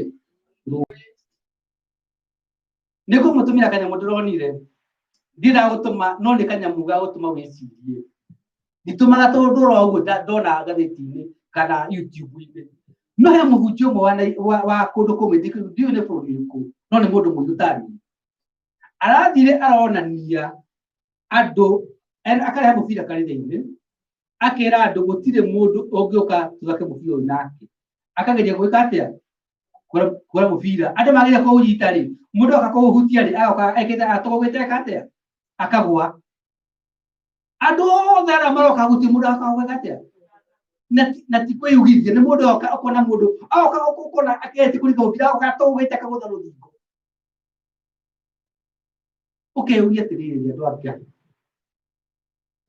nĩguo mũtumia kanyamũ ndĩronire ndĩra gũtũma no nĩ kanyamũ ga gũtũma wĩcirie nditũmaga tondũ ũro ũguo ndona ngathĩti-inĩ kana YouTube-inĩ. No he mũhunjia ũmwe wa kũndũ kũmwe ndiũĩ nĩ bũrũri ũrĩkũ no nĩ mũndũ mũndũ tani arathire aronania andũ akareha mũbira kanitha-inĩ akĩra andũ gũtirĩ mũndũ ũngĩũka tuthake mũbira ũyũ nake akageria gwĩka atĩa kũra mũbira andũ magĩrĩire kũũnyita-rĩ mũndũ oka kũũhutia-rĩ agoka ekĩte atũgũgĩte atĩa akagwa. Andũ othe arĩa maroka gũtirĩ mũndũ akagwĩka atĩa na ti kwĩyugithia nĩ mũndũ oka ũkona mũndũ oka ũkona akĩrĩte kũringa mũbira agoka atũgũgĩte akagũtha rũthingo. Ũkeyũria atĩrĩrĩ andũ akĩa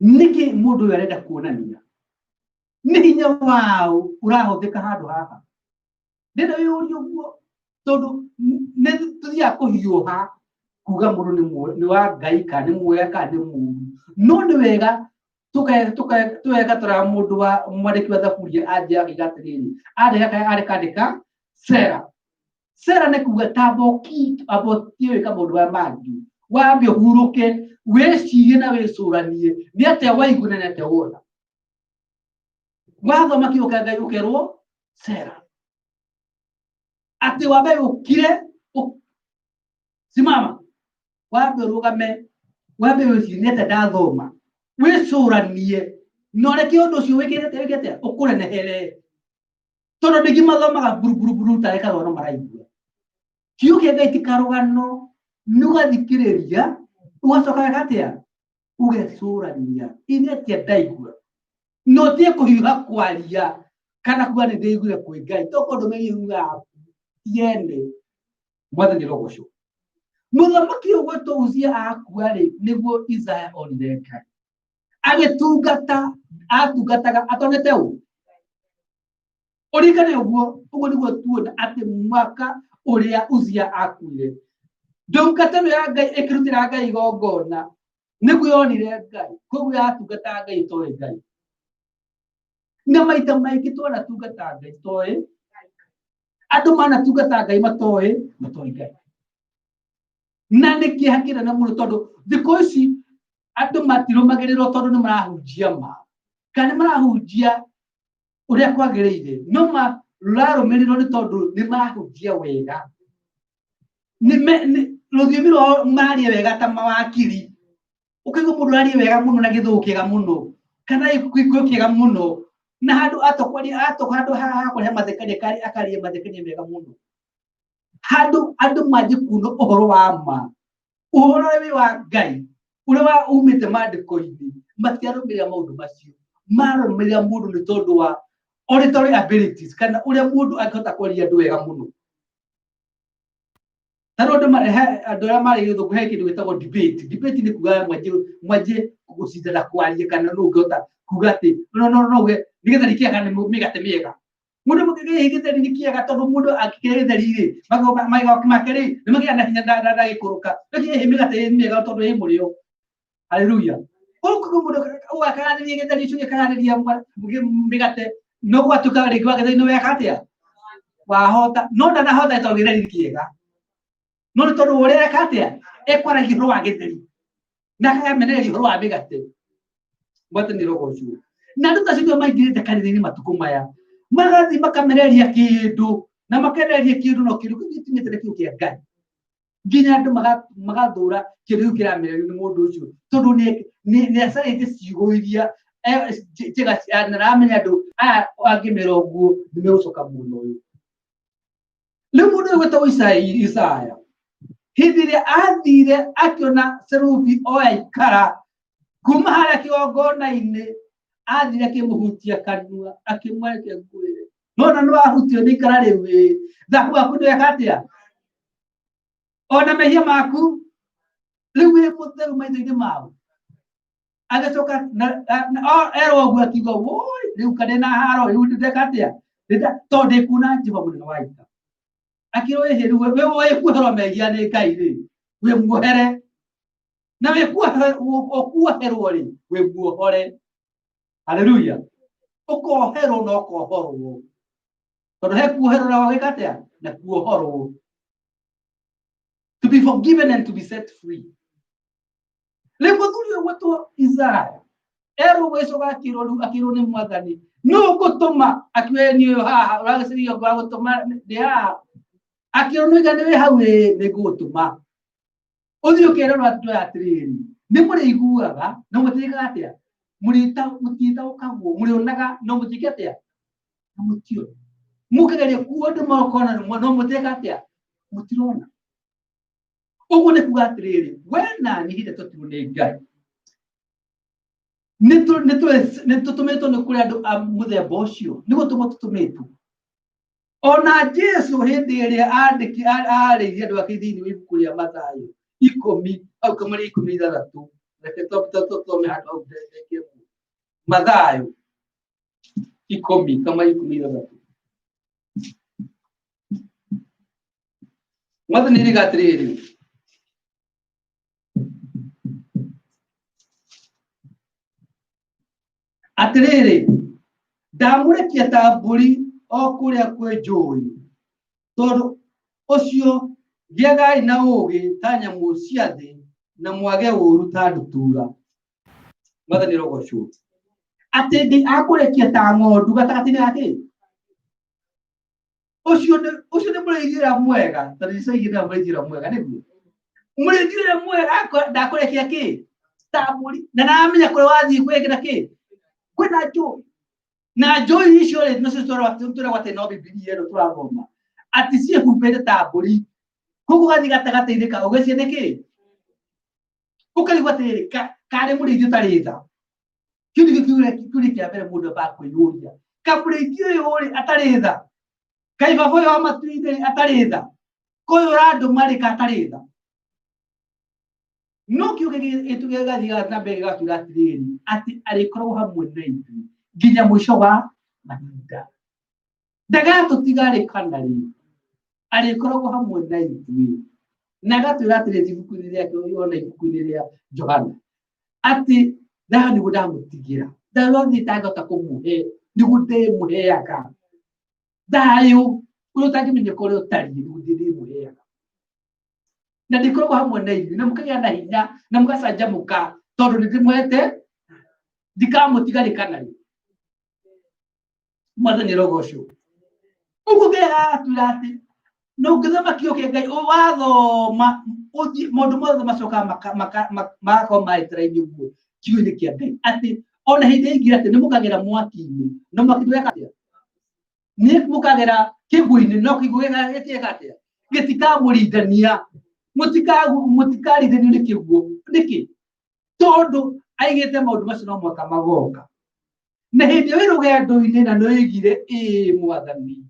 nĩkĩ mũndũ ũyũ arenda kuonania nĩ hinya wao ũrahũthĩka handũ haha. Ndĩrenda wĩyũrie ũguo tondũ nĩ tũthiaga kũhiũha kuga mũndũ nĩ wa Ngai kana nĩ mwega kana nĩ mũũru no nĩ wega tũgegatũra mũndũ wa mwandĩki wa thaburia anjia akiuga atĩrĩrĩ areka Sera Sera nĩ kuga taboki abotiwe kama ũndũ wa mangi wambe ũhurũke wĩcirie na wĩcũranie nĩ atĩa waigua na nĩ atĩa wona wathoma kiugo kĩa Ngai ũkerwo sera atĩ wambe ũkire simama wambe ũrũgame wambe wĩcirie nĩ atĩa ndathoma wĩcũranie na ũreke ũndũ ũcio wĩkĩte ũkũrenehere tondũ nĩngĩ mathomaga buru tareka rono maraigua kiugo kĩa Ngai ti karũgano nũgathikĩrĩria ũgacoka weka atĩa ũgecũrania nĩ atĩa ndaigua no tie kũhiũha kwaria kana kuga nĩ ndaiguire kwĩ Ngai tondũ ndũmĩrĩri yugaga yene mwathani rogocwo mũthamaki ũgwĩtwo Uzia akua-rĩ nĩguo Isaya onire Ngai atungataga atonete ũũ ũringane ũguo nĩguo tuona atĩ mwaka ũrĩa Uzia akuire ndungata ya Ngai ĩkĩrutĩra Ngai igongona nĩguo yonire Ngai koguo yatungata Ngai ĩtoĩ Ngai na maita maingĩ twanatungata Ngai tũĩ andũ manatungata Ngai matoĩ Ngai na nĩ kĩeha kĩnene mũno tondũ thikũ ici andũ matirũmagĩrĩrwo tondũ nĩ marahunjia ma kana nĩ marahunjia ũrĩa kwagĩrĩire no mararũmĩrĩrwo nĩ tondũ nĩ marahunjia wega rũthiomi rwao maria wega ta mawakiri ũkaigua mũndũ aria wega mũno na gĩthũngũ kĩega mũno kana gĩkũyũ kĩega mũno na handũ handũ haha kũrĩa mathekania akaria mathekania mega mũno handũ andũ manjĩ kuona ũhoro wa ma ũhoro wa Ngai ũrĩa umĩte maandĩko-inĩ matiarũmĩrĩra maũndũ macio marũmĩrĩra mũndũ nĩ tondũ wa oratory abilities kana ũrĩa mũndũ angĩhota kwaria andũ wega mũno tondũ andũ arĩa marĩ gĩthũngũ he kĩndũ gĩtagwo debate nĩ kuga mwanjĩ gũcindana kwaria kana nũ ũngĩhota kuga atĩ no nĩgetha rĩkĩaga nĩ mĩgate mĩega mũndũ mũkĩgĩa gĩtheri nĩ kĩega tondũ mũndũ akĩkĩrĩa gĩtheri-rĩ magego make-rĩ nĩ magĩaga na hinya ndagĩkũrũka rĩkĩhe mĩgate mĩega tondũ ĩ mũrĩo haleluya ũguo mũndũ ũgakaharĩria gĩtheri ũcio gĩkaharĩria mĩgate no gwatuĩka rĩngĩ wa gĩtheri nĩ weka atĩa wahota no ndanahota tondũ gĩtheri nĩ kĩega no nĩ tondũ ũrĩa eka atĩa ekwaragia ũhoro wa gĩtheri na akamenereria ũhoro wa mĩgate mwathani rogocwo na andũ ta acio maingĩrĩte kanitha-inĩ matukũ maya magathiĩ makamenereria kĩndũ na makenereria kĩndũ no kĩndũ kĩu gĩtiumĩte na kiugo kĩa Ngai nginya andũ magathũra kĩndũ kĩu kĩramererio nĩ mũndũ ũcio tondũ nĩ acarĩte ciugo iria njega na aramenya andũ aya angĩmera ũguo nĩ megũcoka muoyo ũyũ rĩu mũndũ ũyũ wĩtagwo Isaya hĩndĩ ĩrĩa athire akĩona Serufi oya ikara kuma harĩa kĩgongona-inĩ athire akĩmũhutia kanua akĩmwerekia ngũĩre nona nĩ wahutio nĩ ikara rĩu thahu waku ndweka atĩa ona mehia maku rĩu wĩ mũtheru maitho-inĩ mao agĩcoka erwo ũguo akiuga woi rĩu kana na haro rĩu ndeka atĩa tondũ ndĩkuona Jehova mũnene wa ita akĩrwo rĩu wĩ kuoherwo mehia nĩ Ngai-rĩ wĩ muohere na wĩ kuoherwo-rĩ wĩ muohore haleluya ũkoherwo na ũkohorwo tondũ he kuoherwo na wagĩka atĩa na kuohorwo to be forgiven and to be set free rĩu mũthuri ũyũ gwĩtwo Isaya erwo gwĩcoka akĩrwo nĩ mwathani nũ ngũtũma akĩoya niĩ ũyũ haha ũragĩciria ngwagũtũma ndĩ haha akĩrwo nĩ wĩ hau nĩ ngũgũtũma ũthiĩ ũkerorwo andũ aya atĩrĩrĩ nĩ mũrĩiguaga na mũtiĩkaga atĩa mũtiĩtaũkagwo mũrĩonaga no mũtiĩke atĩa na mũtiũĩ mũkĩgeria kuona makona no mũtiĩka atĩa mũtirona ũguo nĩ kuga atĩrĩrĩ we na niĩ hĩndĩ tũtirwo nĩ Ngai nĩ tũtũmĩtwo nĩ kũrĩ andũ a mũthemba ũcio nĩ gũtũmwo tũtũmĩtwo ona Jesu hĩndĩ ĩrĩa arĩirie andũ ake thĩinĩ wa ibuku rĩa Mathayo 10 au kama rĩ 16 reke tũtome handũ hau ndeke Mathayo 10 kama 16 mwathani nĩrĩga atĩrĩrĩ atĩrĩrĩ ndamũrekia ta mbũri o kũrĩa kwĩ njũĩ tondũ Ocio giagai na ugi tanya musiathe na mwage uru ta dutura. Mother ni rogo shu. Ate di akurekia ta ng'ondu gatagatini ake. Ocio ne muregira mwega, tariso igira muregira mwega niguo. Muregira mwega ndakurekia ki? Ta muri. Na namenya kure wathi gwekira ki? Kwina joy. Na joy icio ri no tura wate no Biblia ro turathoma. Ati cie kumpende ta mburi. Kuko gathi gatagate-ini ka ugecie niki? Ukarigwa atiri kare murithio tari tha. Kiuri kia mbere mundu ba kwiyuria. Kamurithio uyu ri atari tha. Kaiba boyo wa matuine atari tha. Koyo randu mari ka atari tha. No kiuge etuge gathi na mbere gakiuga atiriri ati arikorwo hamwe na ithuĩ nginya mwisho wa mahinda. Ndagatũtiga kanari arikorwo hamwe na ithuĩ na gatwĩra atĩrĩ ibuku-inĩ rĩake ona ibuku-inĩ rĩa Johana ati thayo nĩguo ndamũtigĩra, thayo ũrĩa itangĩhota kũmũhe nĩguo ndĩmũheaga. Thayo ũrĩa ũtangĩmenyeka ũrĩa ũtariĩ nĩguo ndĩmũheaga. Na ndikoragwo hamwe na ithuĩ na mũkagĩa na hinya na mũgacanjamũka tondũ nĩndĩmwete ndikamũtiga. Mwathani rogoco ũguo atwĩra atĩ no ngĩthoma kĩo kĩa Ngai wathoma maũndũ mothe macokaga magakorwo maĩtĩra-inĩ ũguo kiugo-inĩ kĩa Ngai atĩ ona hĩndĩ ĩngĩ atĩ nĩmũkagera mwaki-inĩ no mwaki ndweka atĩa? Nĩmũkagera kĩguũ-inĩ no kĩguũ gĩtieka atĩa? Gĩtikamũringania. Mũtikarithanio nĩ kĩguũ. Nĩkĩ? Tondũ aigĩte maũndũ macio no mwaka magoka. Na hĩndĩ ĩyo rũgendo-inĩ na nĩoigire Mwathani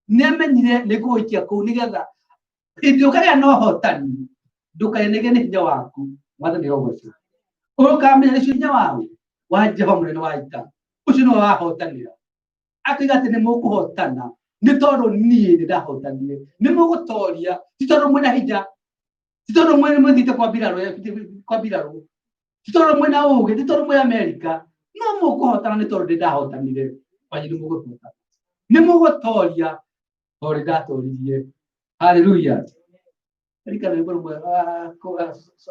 nĩamenyire nĩgũgũikia kũu nĩgetha hĩndĩ ũkagĩa na ũhotani ndũkanege nĩ hinya waku. Mwathani rogoco ũkamenya nĩcio hinya wa Jehova mũnene wa ita ũcio nĩwe wahotanĩra. Akiuga atĩ nĩmũkũhotana nĩ tondũ niĩ nĩndahotanire. Nĩmũgũtoria ti tondũ mwĩna hinya, ti tondũ mwĩthite kwa mbirarũ, ti tondũ mwĩna ũgĩ, ti tondũ mwĩ Amerika. No mũkũhotana nĩ tondũ nĩndahotanire. Kwanyu nĩmũgũhotana, nĩmũgũtoria o ũrĩa ndatoririe. Haleluya. Rĩkana nĩguo rũmwe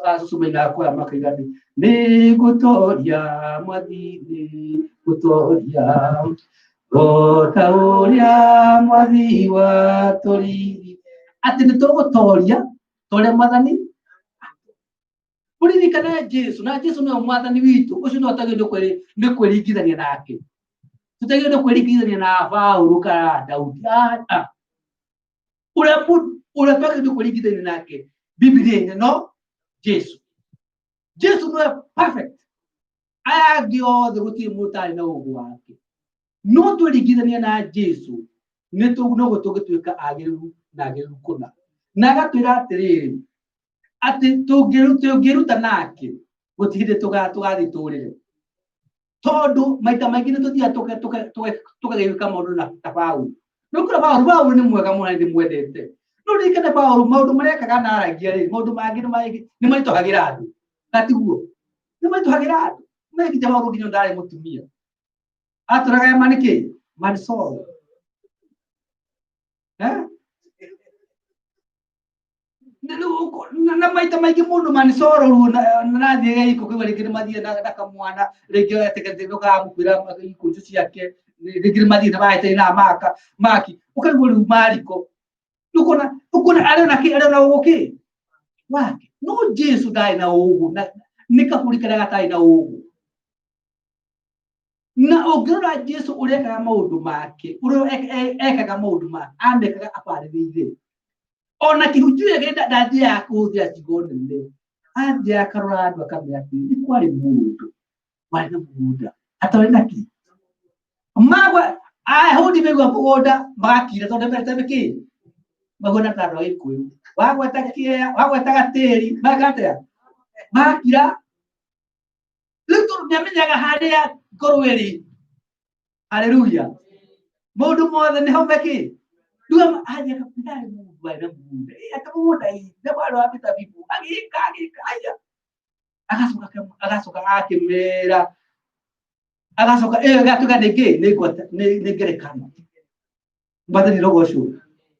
acucumaina akwaya makaiga nĩngũtoria Mwathi, nĩngũtoria o ta ũrĩa Mwathi watũririe. Atĩ nĩtũgũtoria ta ũrĩa Mwathani. Mũririkane Jesu na Jesu nĩwe Mwathani witũ. Ũcio nĩwe twagĩrĩirwo nĩ kwĩringithania nake. Tũtagĩrĩirwo kwĩringithania na Paũlũ kana Daudi. Ũrĩa twagĩrĩirwo kwĩringithania nake Biblia-inĩ no Jesu. Jesu nĩwe perfect. Aya angĩ othe gũtirĩ mũndũ ũtarĩ na ũũgĩ wake. No twĩringithania na Jesu noguo tũngĩtuĩka agĩrĩru na agĩrĩru kũna. Na agatwĩra atĩrĩrĩ atĩ tũngĩruta nake gũtirĩ hĩndĩ tũgathiĩ tũrĩre. Tondũ maita maingĩ nĩtũthiaga tũgagĩka maũndũ na ta Paũlũ. Nĩũkora Paũlũ nĩ mwega mũno na nĩndĩmwendete. No ririkane Paũlũ maũndũ marĩa ekaga na aragia rĩ, maũndũ mangĩ nĩmaritũhagĩra andũ. Gatiguo nĩmaritũhagĩra andũ. Nĩnginya Paũlũ nginya ndarĩ mũtumia. Atũraga manĩkĩ? Mansoro. Na maita maingĩ mũndũ Mansoro nathiĩ iko kĩu rĩngĩ nĩmathiĩ na kamwana rĩngĩ etegerete ndũkamũkwĩra ikuũ ciake rĩngĩ nĩmathiĩ nĩmahĩtania na Maki. Ũkaigua rĩu Mariko. Ũkona arĩ na ũgĩ wake. No Jesu ndarĩ na ũgĩ nĩ kaburi karĩa gatarĩ na ũgĩ. Na ũngĩrora Jesu ũrĩa ekaga maũndũ make, ũrĩa ekaga maũndũ make, amekaga abarĩrĩire. Ona kĩhunjio gĩkĩ ndathiaga kũhũthĩra ciugo nene. Athiaga akarora andũ akamenya atĩ nĩ kwarĩ mũndũ warĩ na mũgũnda atarĩ na kĩ. Ahũndi maigua mũgũnda magakira tondũ mberete nĩkĩ? Mahuana ta andũ a Gĩkũyũ. Wagweta gatĩri magakatĩa? Magakira. Rĩu nĩamenyaga harĩa ngũrwe ĩrĩ. Haleluya. Maũndũ mothe nĩho mekĩ? Rĩu athiĩ akamenyaga mũndũ warĩ na mũgũnda. Akamũgũnda nĩ mwarĩ wa mĩthabibũ. Agĩka aya. Agacoka akĩmera. Agacoka ĩyo ĩgatuĩka nĩ ngerekano. Mwathani rogoco.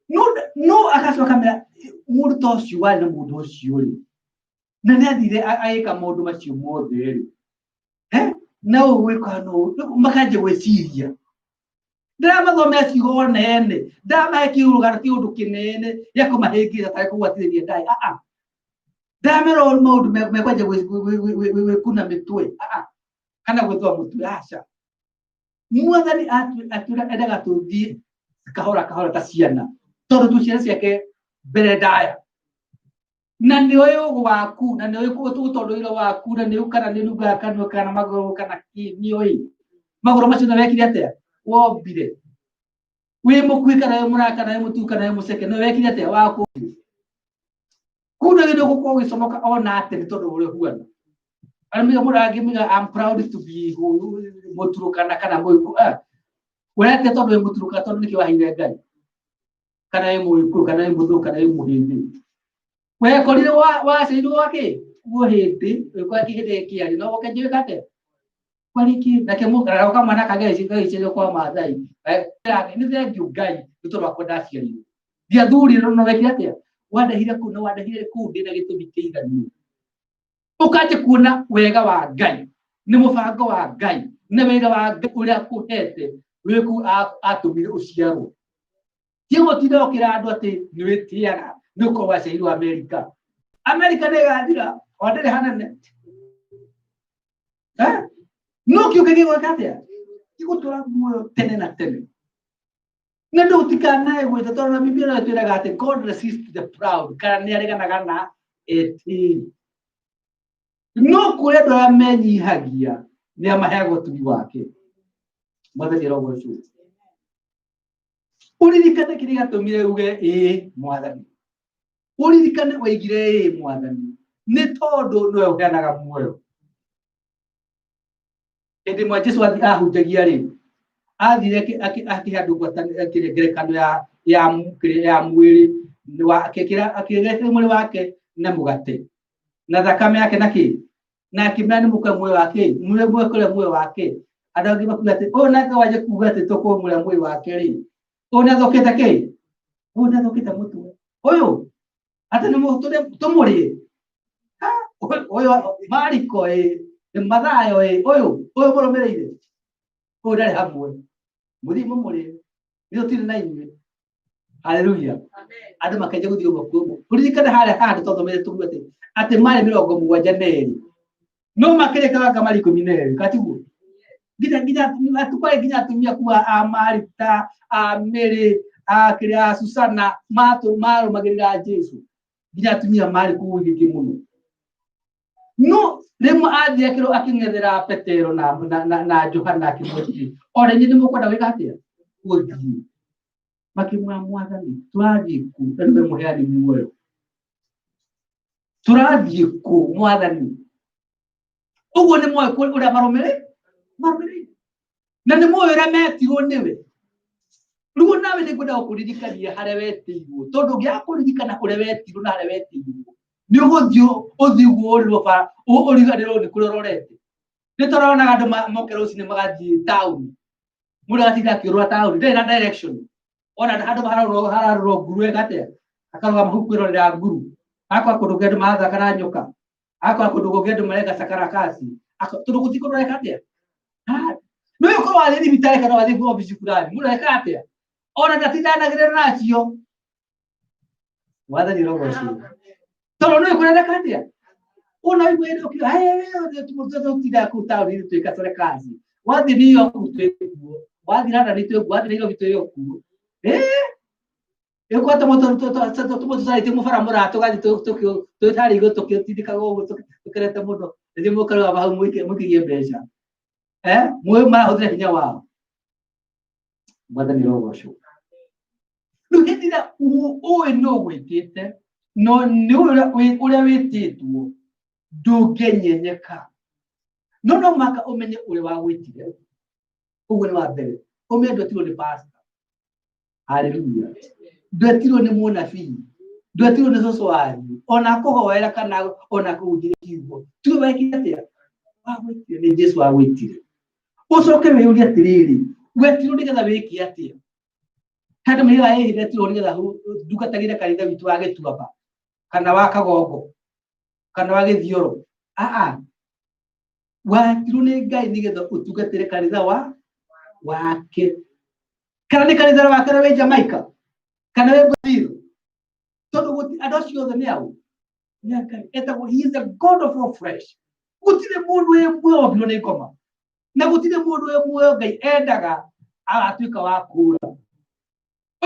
no akacoka mera mundu ta ucio wari na mundu ucio ri na nĩ athire agĩka maũndũ macio mothe rĩ na ũgwĩka no makanjia gwĩciria ndĩramathomera ciugo nene ndamahe kĩurũgano ti ũndũ kĩnene gĩa kũmahĩngĩca tarĩ kũgwatithĩria Ngai ndamera maũndũ mekwanjia gwĩkuna mĩtwe kana gwĩthũa mũtwe aca Mwathani atwĩra endaga tũthiĩ kahora kahora ta ciana tondũ tu ciana ciake mbere ndaya na nĩ ũyũ waku na nĩ ũyũ ũtũtũndũire waku na nĩ ũkana nĩ nunga kanua kana magũrũ kana nĩ magũrũ macio na wekire atĩa wombire wĩ mũkuĩ kana wĩ mũraka kana wĩ mũtuku kana wĩ mũceke nĩ wekire atĩa waku kuna gĩthĩ gũkorwo gĩcomoka ona atĩ nĩ tondũ ũrĩa huana arĩmiga mũrangĩmiga I'm proud to be mũturukana kana mũiku ũrete tondũ wĩ mũturuka tondũ nĩkĩ waheire Ngai kana wĩ mũiku kana wĩ mũthũku kana wĩ mũhĩndĩ wekorire waceirwo wake mũhĩndĩ wĩkwa kĩhĩndĩ kĩarĩ no ũke njĩka atĩa kwariki nake mũkara kama na kageci kwa Maathai nĩ thengiũ Ngai nĩ tondũ wakwa ndaciarirwo ndiathurire no wekire atĩa wandehire kũ na wandehire kũ ndĩ na gĩtũmi kĩiganu ũkanjia kuona wega wa Ngai nĩ mũbango wa Ngai nĩ wĩra wa Ngai ũrĩa akũhete wĩku atũmire ũciarwo ti gũtinda ũkĩra andũ atĩ nĩ wĩtĩaga nĩ ũkorwo waciarirwo Amerika nĩ ĩgathira o ndĩrĩ hanene no kĩũke gĩgwĩka atĩa gĩgũtũra muoyo tene na tene na ndũtikanae gwĩta tondũ na Biblia ĩno ĩtwĩraga atĩ God resists the proud kana nĩ areganaga na etĩĩi no kũrĩ andũ arĩa menyihagia nĩ amaheagwo ũtugi wake Mwathani arogocwo ũririkane kĩrĩa gĩatũmire uge Mwathani ũririkane waigire Mwathani nĩ tondũ nĩwe ũheanaga muoyo hĩndĩ ĩmwe Jesũ ahunjagia rĩ athire akĩhandũ ngerekano ya mwĩrĩ akĩrehe mwĩrĩ wake na mũgate na thakame yake na kĩ na akĩmera nĩ mũkwe muoyo wake mwĩkũrĩa muoyo wake andũ angĩ makuga atĩ ũyũ nake waje kuga atĩ tũkũmũrĩa muoyo wake rĩ ũyũ nĩathũkĩte kĩ ũyũ nĩathũkĩte mũtwe ũyũ atĩ nĩ tũmũrĩe ũyũ Mariko Mathayo ũyũ mũrũmĩrĩire ũyũ ndarĩ hamwe mũthiĩ mũmũrĩe nĩ tũtirĩ na inyuĩ haleluya andũ makenja gũthiĩ ũguo kuoguo ũririkane harĩa handũ twathomete tuge atĩ marĩ 72 no makĩrĩkaga marĩ 12 katiguo nginya atukore nginya atumia kuwa a Marita a Mary a kĩrĩa Susana marũmagĩrĩra Jesũ nginya atumia marĩ kũu gĩkĩ mũno no rĩmwe athire akĩng'ethera Petero na Johana akĩmwĩtire ore nĩ mũkwenda gwĩka atĩa gũthiĩ makĩmwĩra Mwathani tũrathiĩ kũ na nĩwe mũheani muoyo tũrathiĩ kũ Mwathani ũguo nĩ moĩ ũrĩa marũmĩrĩire na nĩ moĩ ũrĩa metirwo nĩwe rĩu nawe nĩ ngwenda gũkũririkania harĩa wetĩirwo tondũ ũngĩaga kũririkana ũrĩa wetirwo na harĩa wetĩirwo nĩ ũgũthiĩ ũriganĩrwo nĩ kũrĩa ũrorete nĩ tũronaga andũ moke rũcinĩ magathiĩ taũni mũndũ agatinda akĩũrũra taũni ndarĩ na direction ona handũ hararũrwo nguru ĩgatĩa akarũgama hau kwĩrorera nguru akora kũndũ kũngĩ andũ marathaka na nyoka akora kũndũ kũngĩ andũ mareka sakarakasi tondũ gũtikũroreka atĩa no ũkorwo wathiĩ thibitarĩ kana wathiĩ obici fulani mũreka atĩa ona ndatindanagĩrĩra nacio Mwathani arogocwo tondũ nĩ kũrereka atĩa ona igwĩre ũkiuga tũtinda kũu taũni twĩka serikali wathiĩ New York twĩkuo wathiĩ London twĩkuo wathiĩ Nairobi twĩkuo ĩkwa tũmũtũcarĩtie mũbara mũra tũgathiĩ twĩtarĩ igũrũ tũkĩtindĩkaga ũguo tũkerete mũndũ rĩrĩa mũkarũgama hau mũkĩgie mbeca muoyo marahũthĩra hinya wao Mwathani arogocwo rĩu hĩndĩ ĩrĩa ũĩ nĩ ũgwĩtĩte no nĩ ũrĩa wĩtĩtwo ndũngĩnyenyeka no mũhaka ũmenye ũrĩa wagwĩtire ũguo nĩ wa mbere ũmenye ndwetirwo nĩ pastor haleluya ndwetirwo nĩ mũnabii ndwetirwo nĩ cũcũ wanyu ona kũhoera kana ona kũhunjia kiugo tu wekire atĩa wagwĩtire nĩ Jesũ wagwĩtire ũcoke wĩyũrie atĩrĩrĩ wetirwo nĩgetha wĩke atĩa Hata mimi aye ile tu oniga duka tagire kanitha witu wage tuaba kana wa kagongo kana wa githioro wa tirune ngai nigetha utugatire kanitha wake kana ni kanitha wake we Jamaica kana we Brazil todo guti adocio the neo nyaka etagwo he is the God of all flesh gutire mundu we muoyo bilo ni ngoma na gutire mundu we muoyo ngai endaga agatuika wa kura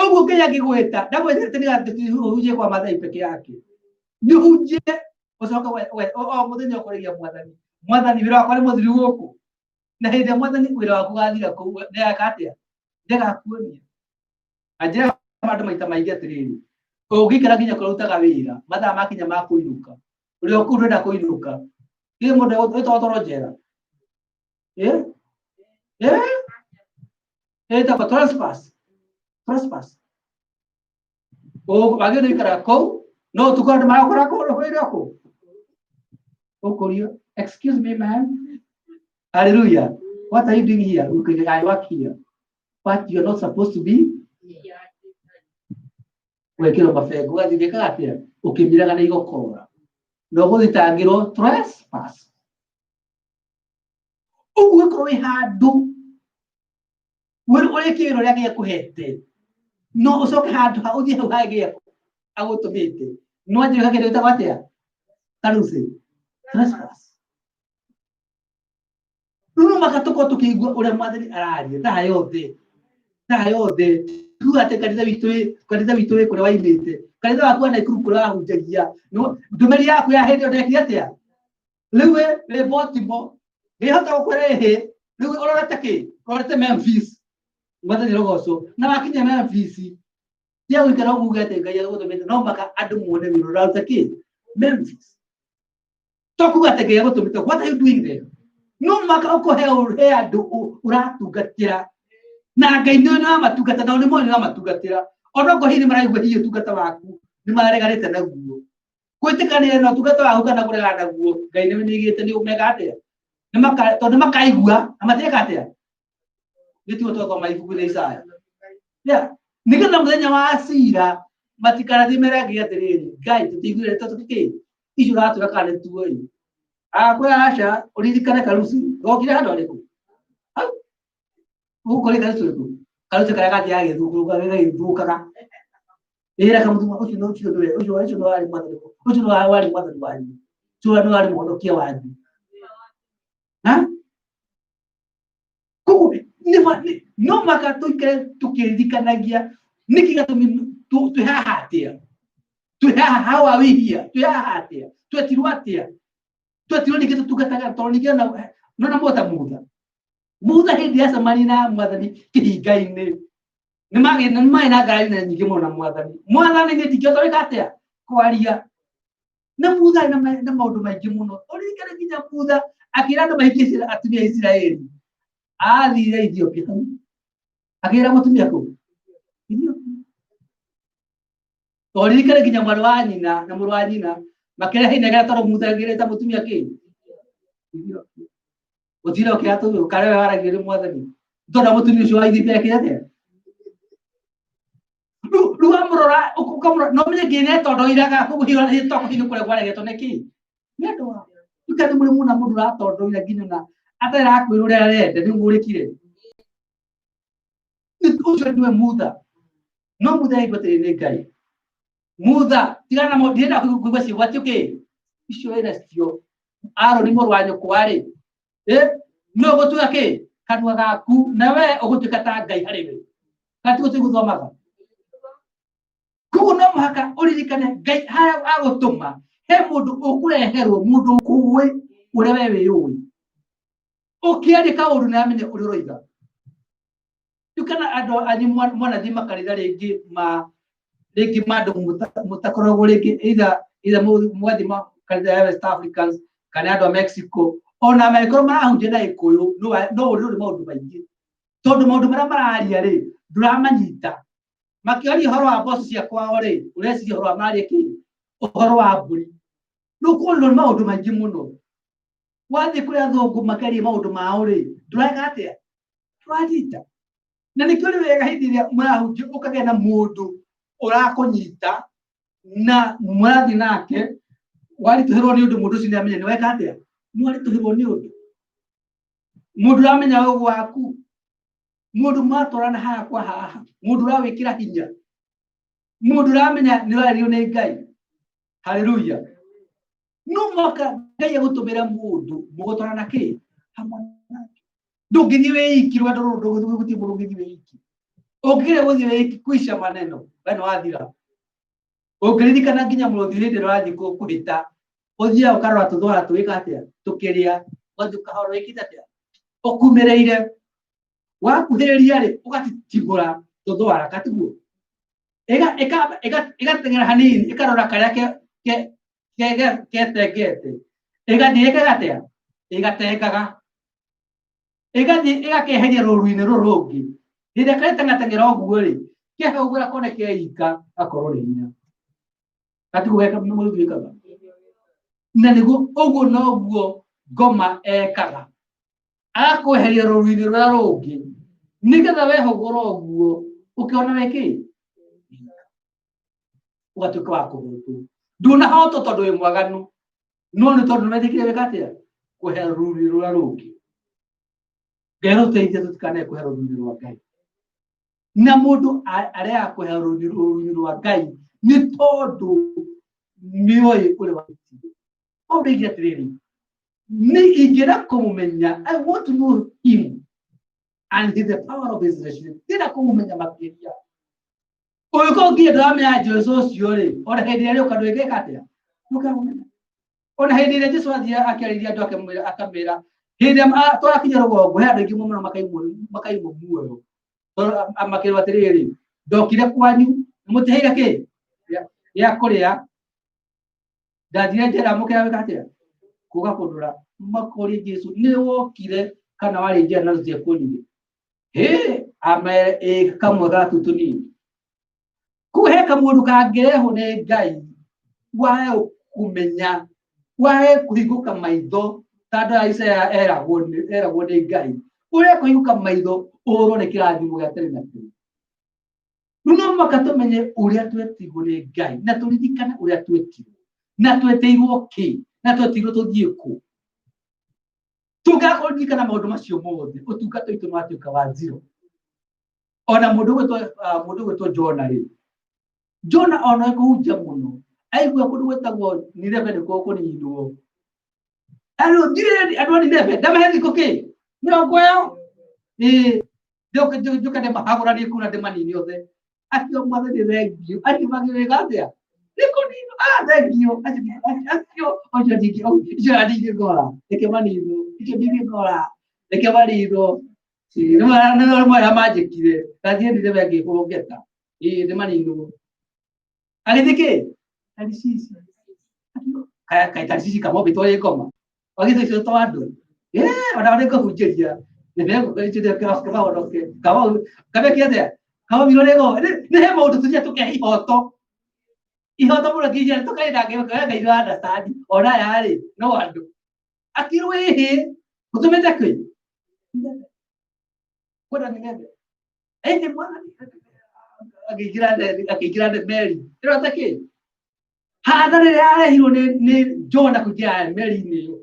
uguo ngai agigweta ndagwetete ni gatete huje kwa mathai peke yake ni huje ucoka we muthenya ukoregia mwathani wira wakwa ni muthiri guku na hindi mwathani wira waku gathira ku ndagatia ndagakuonia ajira mandu maita maingi atiriri ugikira nginya kurutaga wira mathaa makinya ma kuiruka uri okurenda kuiruka ile mundu utotoro njera eta trespass bagire ikara ko no tukar mara kora ko hoira ko okorio excuse me man hallelujah what are you doing here I work here but you're not supposed to be wekero mafego gathigeka atia ukimiraga na igokora no guthitangiro trespass uguo ko handu uri kiro ria gia kuhete no ucoke handu ha uthie hau hagia agutumite no njira kagire utago atia karusi trespass nuno makatuko tukigwa ure mwathani araria ta yothe tu ate kanitha witu kure waimite kanitha waku ana ikuru kure wahunjagia no ndumeri yaku ya hindi ndeki atia riwe we botimo ni hata ukwerehe riwe ororete Memphis mwathani rogoco na wakinya Memphis ya wikara ugugete ngai agutumite no maka andu muone wiro rauta ki Memphis tokugate ngai agutumite what are you doing there no maka ukohe andu uratungatira na ngai ndio na matungata na ni na matungatira onoko hini maraigwa hiyo tungata waku ni maregarite na guo kwitikania no tungata waku kana kurega na guo ngai ni nigite ni umega atia ni maka to ni makaigua amateka atia gituo to maibuku le Isaya nigetha muthenya wa cira matikarathimeragia atiriri ngai tutigwire tutuke icio ratuga kana tuoi akwa acha uririkane karusi gokire handu ariku ukore karusi karusi karagati yage thukuruga wega ithukaga era kamutu ucio no ari mwathani ucio no ari mwathani wanyu ucio no ari mwonokia wanyu no maka tukirikanagia nikigatumi tuhahatia tuhahawa wihia tuhahatia twetirwatia twetiro nikito tugataga tonikia na mutha hindi ya samani na mwathani kihinga-ini ni mai na ngari na nyingi muno na mwathani ni tikio torika atia kwaria na mutha na maundu maingi muno orikana nginya mutha akira andu mahikie atumia Israeli athire Ethiopia akira mutumia ku orikana nginya mwaru wa nyina na muru wa nyina makira hinegera toro mutha ngireta mutumia ki utira kiatu ukare waragire mwathani ndona mutumia ucio wa Ethiopia kiate ruamurora ukamura no menye ngine tondo iraga kuguhira ni toko hinu kure gwaregetwo neki nedo ukati muri muna mundu ra tondo ira ngine na atera kwirure arende ni ngurikire ni ucio ndiwe mutha no mutha igotire ni ngai mutha tigana mo ndienda kuigwa ci gwati uki icio ira cio aro ni muru wanyu kwari no gotuga ki kanwa gaku nawe ugutuka ta ngai hariwe kati gutiguthoma kuno mhaka uririkane ngai haya agutuma he mundu ukureherwo mundu kuwe ure wewe yui ukiandika undu na amenye uri roiga tukana ando ani mwana thima kanitha ringi mandu mutakoragwo ringi either mwathima kanitha ya West Africans kana ando Mexico ona mekoro marahunjia na ikuyu no uri maundu maingi tondu maundu maria mararia ri nduramanyita makiaria horo wa boss cia kwao ri ureciria horo wa maria ki horo wa mburi nukuno maundu maingi muno wathi kuria thungu makaria maundu mao ri ndureka atia twanyita na nä kä å rä wega hä ndä ä rä a må rahunjia å kagä na må ndå å rakå nyita na må rathiä nake waritå hä rwo nä å ndå må ndå å cio nä amenya nä weka atä a nä waritå hä rwo nä å ndå må ndå ramenya å gwaku må ndå matwarana haha kwa haha må ndå rawä kä ra hinya må ndå ramenya nä wario nä Ngai. Haleluya. No mwaka Ngai agå tå mä ra må ndå må gå twarana kä hamwe nake ndå ngä thiä wä iki rwendo rå ndå gå tiä må ndå å ngä thiä wä iki å ngä gä gå thiä wä iki kuisha maneno wena wathira å ngä ririkana nginya må rå thiå hä ndä ä rä wathiä kå hä ta å thiaga å karora tå thwara tå wä ka atä a tå kä rä a wathiä å kahora wä kä te atä a å kumä rä ire wakuhä rä ria rä å gatitigå ra tå thwara katiguo ĩgateng'era hanini ĩkarora karĩa ketengete ĩgathiĩ ĩkagatĩa ĩgatengaga ĩgathiĩ ĩgakeheria rũru-inĩ rũrũ rũngĩ hĩndĩ ĩrĩa kareteng'ateng'era ũguo rĩ kehe ũguo gakone keika gakorwo nĩ hinya gatiguo mũrũthi wĩkaga na nĩguo ũguo noguo ngoma ekaga agakweheria rũru-inĩ rũrĩa rũngĩ nĩgetha wehũgũra ũguo ũkĩona wĩkĩ ũgatuĩka wa kũhotwo ndunahotwo tondũ wĩ mwaganu no nĩ tondũ nĩwethĩkire wĩka atĩa kwehe rũru-inĩ rũrĩa rũngĩ. Ngai arũteithie tũtikanae kwehe rũru-inĩ rwa Ngai na mũndũ areaga kwehe rũru-inĩ rwa Ngai nĩ tondũ nĩoĩ ũrĩa wagĩtire maũndũ aingĩ atĩrĩrĩ nĩ ingĩenda kũmũmenya. I want to know him and the power of his resurrection. Ndĩrenda kũmũmenya makĩria ũgĩkorwo ngirĩ ndĩramenya Jesũ ũcio rĩ ona hĩndĩ ĩrĩa rĩũka ndwĩkĩka atĩa ndũkamũmenya ona hĩndĩ ĩrĩa Jesũ athiĩ akĩarĩria andũ akamĩra hĩndĩ ĩrĩa twarakinya rũgongo he andũ aingĩ mũno makaimwo muoyo makĩrwo atĩrĩrĩ ndokire kwanyu mũtiheire kĩ gĩa kũrĩa ndathire njĩra mũkĩra wĩka atĩa kuga kũndũra makũrie Jesũ nĩ wokire kana warĩ njĩra na tũtiekuonire kamwe gatũ tũnini kuheka mũndũ kangĩrehwo nĩ Ngai wae kũmenya wae kũhingũka maitho tondũ Isaya eragwo nĩ Ngai ũrĩa kũhingũka maitho ũhũrwo nĩ kĩrathimo gĩa tene na tene. Rĩu no mũhaka tũmenye ũrĩa twetirwo nĩ Ngai na tũririkane ũrĩa twetirwo na tweteirwo kĩ na twetirwo tũthiĩ kũ. Tũngĩaga kũririkana maũndũ macio mothe ũtungata witũ nĩ watuĩka wa zero. Ona mũndũ gwĩtwo Jona rĩ Jona ona kũhunjia mũno aigua kũndũ gwĩtagwo Nineve nĩkuo kũninwo andũ a Nineve ndamahe thikũ kĩ mĩrongo yao njũke ndĩmahagũranie kũu na ndĩmanine othe acio mwathani thengio acio magĩwĩka atĩa nĩ kũninwo thengio acio ndingĩngora reke maninwo icio ndingĩngora reke maninwo nĩ marĩa manjĩkire ngathiĩ Nineve ngĩhũrwo ngeta ndĩmaninwo agĩthiĩ kĩ Tarishishi kaĩ Tarishishi kamwe twari ngoma wagĩthiĩ icio twa andũ ona nĩ kũhunjĩria kameke atĩa kamabirwo nĩ ngoma nĩ he maũndũ tũthiĩ tũkehe ihoto mũno nginya tũkaenda Ngai wa understand ona aya rĩ no andũ akirwo ĩhĩ gũtũmĩte kĩ kwenda Nineve ĩndĩ mwana akĩingĩra meri ĩrote kĩ hadha rĩrĩa arehirwo nĩ Jona kũingĩra meri-inĩ ĩyo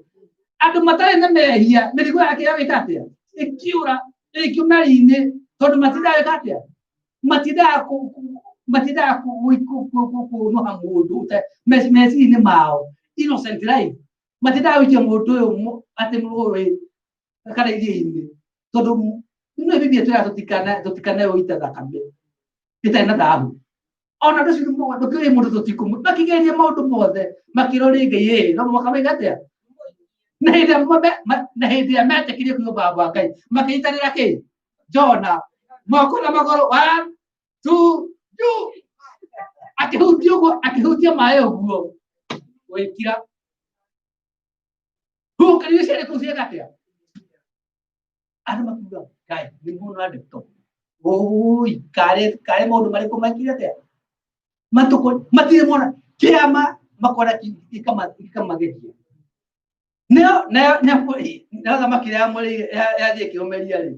andũ matarĩ na mehia mĩrigo yake yawĩka atĩa ĩkiũra ĩkĩo meri-inĩ tondũ matindaga wĩka atĩa matindaga kũnoha mũndũ meciria-inĩ mao innocent life matindaga gũikia mũndũ ũyũ atĩ mũrũĩ kana iria-inĩ tondũ nĩ Biblia twĩra tũtikane ũite thakame ĩtarĩ na thahu ona ndũ ciĩ tũkĩũĩ mũndũ tũtikũmũ makĩgeria maũndũ mothe makĩrwo nĩ Ngai no makamaiga atĩa na hĩndĩ ĩrĩa metĩkirie kwĩyũmba wa Ngai makĩnyitanĩra kĩ Jona moko na magũrũ 1 2 akĩhutia ũguo akĩhutia maĩ ũguo gwĩkira hũkĩrire ciarĩ kũu ciĩka atĩa andũ makiuga Ngai nĩ mũndũ andĩtwo karĩ maũndũ marĩkũ maikire atĩa matirĩ mona kĩama makora ikamageria nĩo thamaki rĩa yathie kĩomeria rĩ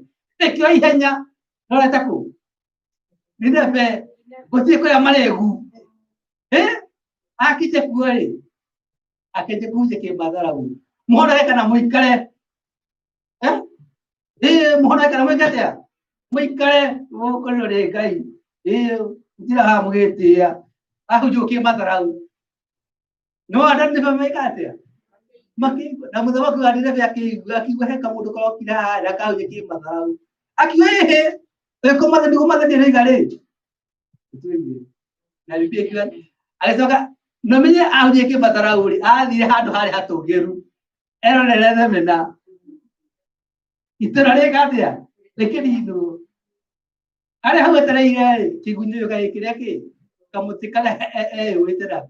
ĩkĩo ihenya Rora taku. Nidepe gotie kwa maregu. Akite kuori. Akete kuje ke madara u. Muhona kana muikare. Muhona kana muikate. Muikare wo kolore kai. Jira ha mugetia. Ahujo ke madara u. No adanne pa muikate. Maki namuda waku adire yake akiwe kama mudoka kila rakao ke madara u. Akiwe komada ni komada ni gare. Na bibia kiwa alisoka no menye ahuje ke madara uri athire handu hari hatugeru ero nereze mena itara rekatia lekeni ndo ari hawe tareire kigunyo ga ikireke kamutikala wetera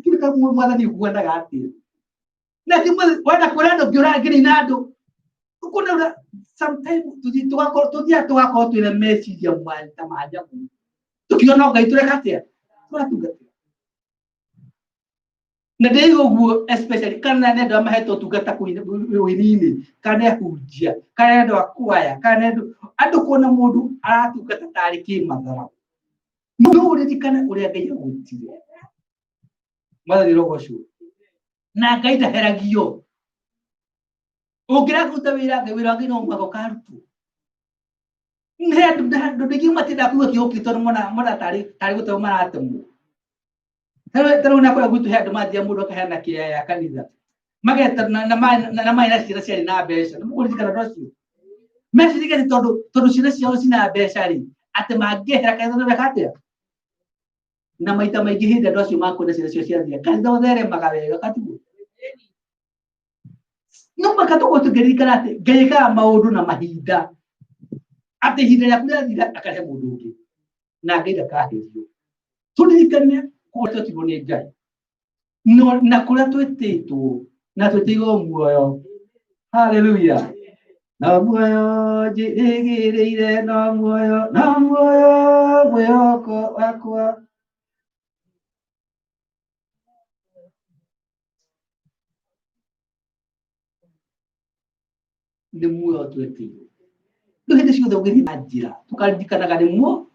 kile kama mwana ni kuenda gati na timu wana kurando gyora gini nado kuna sometimes tuko tuile message ya mwanta maajabu tukiona gaiture katia tunatugatia na dego guo especially kana ne do maheto tugata kuinini kana hujia kana do akwaya kana do ando kona mundu aratugata tariki madara mundu uri dikana uri ageya gutire madari rogoshu na gaida heragio ogira kutawira gewira ngino ngako kartu nhe do digi matida kuwa kiokito mona tari gutawa maratamu Tero na kwa gutu hadu maji ya mudo kahana kia ya kanisa. Mageta na mai na sira na besha. Mukuri dikana dosi. Mesi dikani todo sira na besha ri. Ate magera kaza na bekate. Na maita mai gihida dosi mako na sira dia. Kanza dere magabe yakatu. No makato ko to geri karate. Geri ka maudu na mahida. Ate hida ya kuya dida akale muduki. Na gida ka hiyo. Tudi dikane Kuto tibone gai. No nakula tuetetu. Na tuetigo muoyo. Hallelujah. Na muoyo jigire na muoyo muoyo ko akwa. Ni muoyo tuetigo. Ndio hende sio dogeri ajira. Tukandika na muoyo.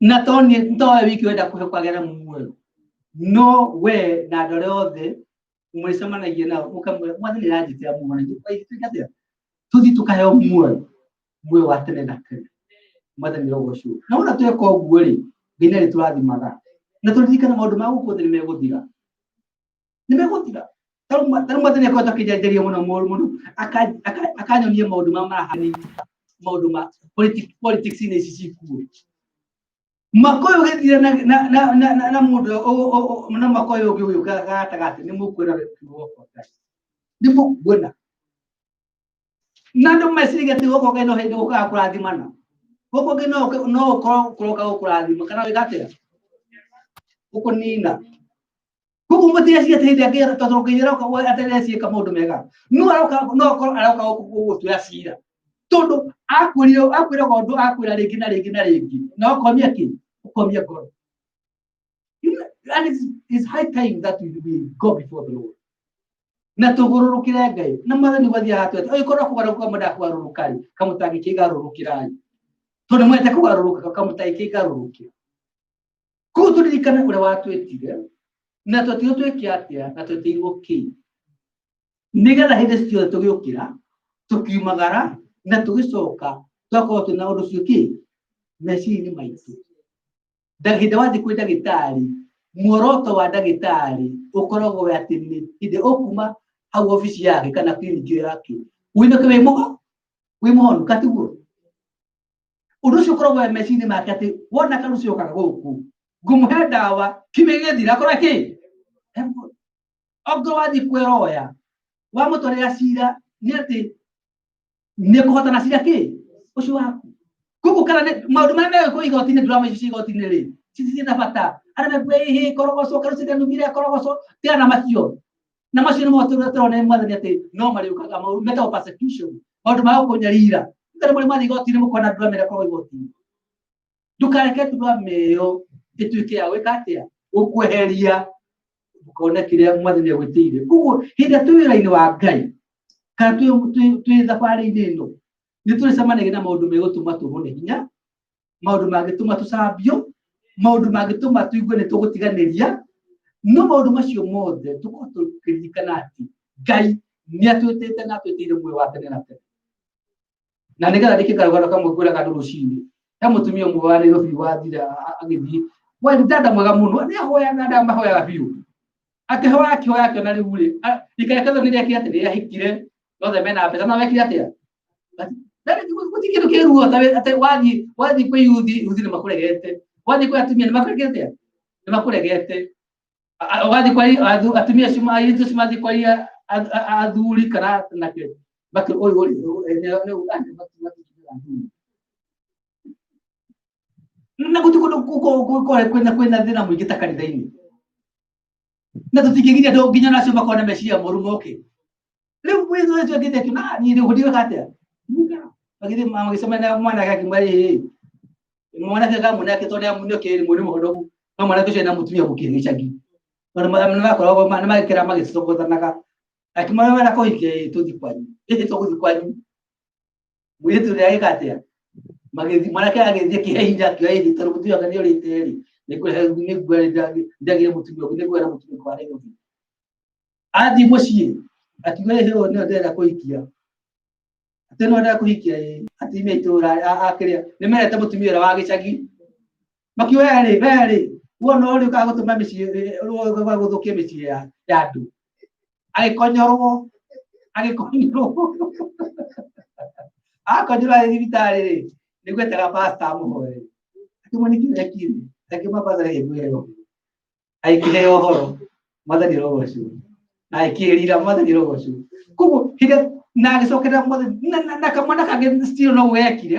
Na toni ntoa wiki wenda kuhekagera muoyo no we na dore othe mwisema na yena ukamwe mwathani rajitira muoyo kwa itikate tuthi tukayo muoyo watene na kene mwathani rogoshu na una tweka uguo ri ngine ri turathimaga na turirikana maundu ma gukuthi ni meguthira taru mwathani akota kijajeria muno mundu akanyonia maundu ma marahani maundu ma politics ni sisiku makoyo gethira na mundu na makoyo gyo gata ni mukwira woko ni mukwana nando mesiriga ti woko geno hendo ka kurathimana woko geno no kuroka kurathima kana wigatira uko nina kuko mutia cia teithia ngira totorokeira ko ateresie ka mundu mega no aroka uko tuyasira todo akwira gondu akwira ringi na ringi no komia ki ukomia God. And it's high time that we go before the Lord. Na tugururukira Ngai na mathani wathia hatu oi korwo kugaruka muda kugarurukari kamutagi kigarurukira tondu mwete kugaruruka kamutagi kigarurukira ku turirikana ure watwetire na tutio twekiatia na tutirwo ki nigetha hindi cio tugiukira tukiumagara na tugicoka twako tuna undu cio ki mecini maitu Dagida wathi kwenda gitari muoroto wa dagitari ukoragwo we atini ide okuma hau ofisi yake kana kliniki yake wino kwe muhonu katugo urucio ukoragwo we mecini make ati wona karucio kaga guku ngumuhe dawa kimegethira akora ki ogro wathi kweroya wa mutore cira ni ati ni kuhotana cira ki ucio waku kuko kana maundu mame ko igotine drama ici igotine ri sisi na bata ara me he korogoso karusi de numire korogoso tia na macio ni mo turone mwathani ati no mari ukaga maundu meta persecution maundu ma kunyarira ndare muri mari igotine mukona drama ko igotine dukareke drama yo ituike ya wekatia ukweheria ukone kile mwathani agwitire kuko hinda tuwira-ini wa Ngai kana tu thabari-ini ino nitulicemanagia na maundu megutuma tubone hinya, maundu mangituma tucambio, maundu mangituma tuigue ni tugutiganiria, no maundu macio mothe tuko tukiririkana ati Ngai ni atwitite na atwitire mwe wa tene na tene. Na nigetha ndikigaragara kamwe kwira kandu rucini ya mutumia umwe wa Nairobi wathira agithii we ndanda mwega muno ni ahoyaga nda mahoyaga biu akihoya akihoya na riu ri ikayakaza ni yake ati yahikire othe mena pesa na wekire atia ndari gutikiru kiruo ate wathi kwi yuthi ni makuregete wathi kwi atumia ni makuregete ni makuregete wathi kwi atumia cima yitu cima thi kwi athuri kana na kile baki oyo ne ugande na gutuko kwenda thina mwingi ta kanitha-ini na tutikigiria ndo nginya nacio makona meciria murumo okay riu mwizo wetu agite tuna ni ndiwe katia agite mama gisema na mwana yake mwari mwana yake kama yake tone amunyo kiri muri muhodoku no mwana yake na mutumia gukirigicagi ona mwana bakora na makira magisogotanaga akimara wala koike tudikwanyu tudikwanyu mwizo yake katia magezi mwana yake ageze kihinja kihinja tarubutu yakani oli teri ndagire mutumia ndegwera mutumia kwa leo adi muciĩ atiwe hero ne ndera kuikia ateno ndera kuikia ati me itura akiria nimerete mutumia wa gicagi makiwa rĩ wona uri ukagutuma mĩciĩ uri guthukia mĩciĩ ya andu agikonyorwo akonyorwo thibitari rĩ nĩgwetaga pastor amuhoe akimunikire kiri lakini pasa hebwero aikiheo horo madani rogocu aikirira madani rogocu kubu hide na gisokera madani na kamana kage still no wekire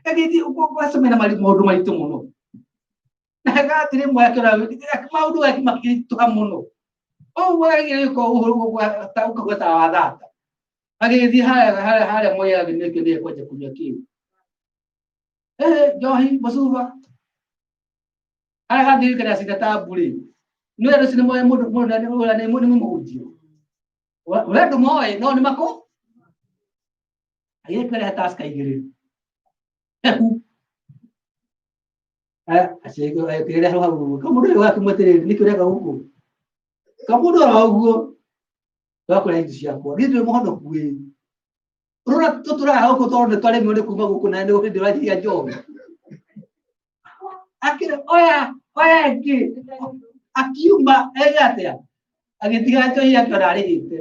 agiti ukwasomera mali modu malitu muno na gatire mwakira maudu akimakiri tuka muno wagire ko uhuru ta ukagota wadata agiti haya moya neke kwaje kunyaki johi basuva hadi kana sita tabuli no era sine moyo mudo na wala ne mudo mudio wala do moyo no ni mako aye kare hataska igire asego ayo kire hawo kamudo wa kumotere nikureka huko kamudo hawo bakora indisia kwa gitwe muhondo kuwe rura tutura hawo tonde tole mwende kuma guko na ndo ndi waji ya jobe akira oya akiumba egatea agitiga cho ya karari ite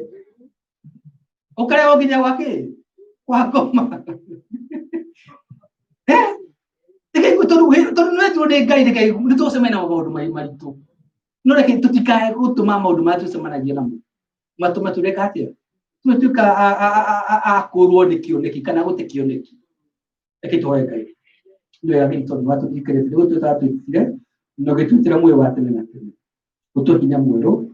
ukare oginya wake kwa koma tike kutoru netu de gaide kai ndito semena mabodu maritu no reke tutikae kutuma mabodu matu semana jena matu reka atia tutuka a kurwo nikioneki kana gutekioneki ekitoe kai no ya bintu matu ikere ndio tutatuitire no gitutira mwe watene na tene utokinya mwero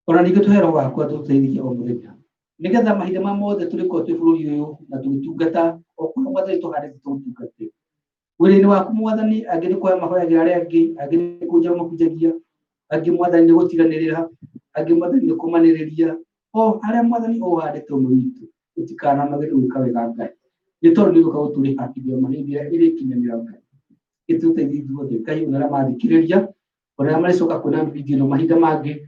ona nigituhero wakwa tuteithie o muthenya nigetha mahinda ma mothe turiko twiburi uyu na tugitungata okuno mothe tuhande tutungate wiri-ini waku mwathani angiri kwa mahoyagira aria angi angiri kunja makunjagia angi mwathani ni gutiganirira angi mwathani ni kumaniriria o aria mwathani o handite mwitu utikana magiri gwika wega Ngai gitoru ni guka uturi hakithio mahindira iri kinyanira Ngai gituteithie ithuothe Ngai ona mathikiriria ona maricoka kuona video no mahinda mangi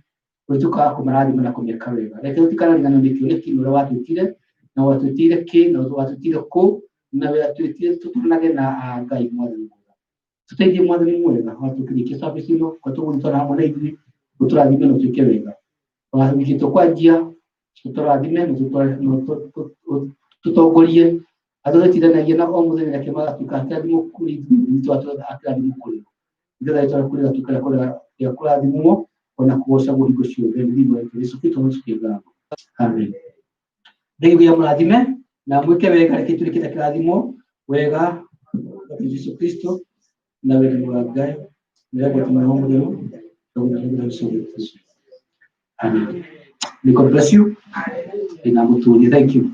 gwituka kumarathima na kumeka wega reke utikana ngano nikioneki nura watwitire na watwitire ki na watwitire ku na watwitire tutunage na Ngai mwathani tuteithie mwathani mwega watukirikia service ino kwa tugutona hamwe na ithuĩ uturathime no twike wega wathikito kwa njia tuturathime tutongorie athuthitithanagia na o muthenya reke magatuka kirathimo kuri ithuĩ akirathimo kuri ngetha itwara kuri gatukara kuri kurathimwo ona kuosha guhingo ciothe thĩinĩ wa Yesu Kristo mũcikiga amen ndeithia ya murathime na mwike wega reke turikite kirathimo wega kwa Yesu Kristo na wega wa Ngai na kwa tumaomba leo kwa Yesu Kristo amen. God bless you. Thank you.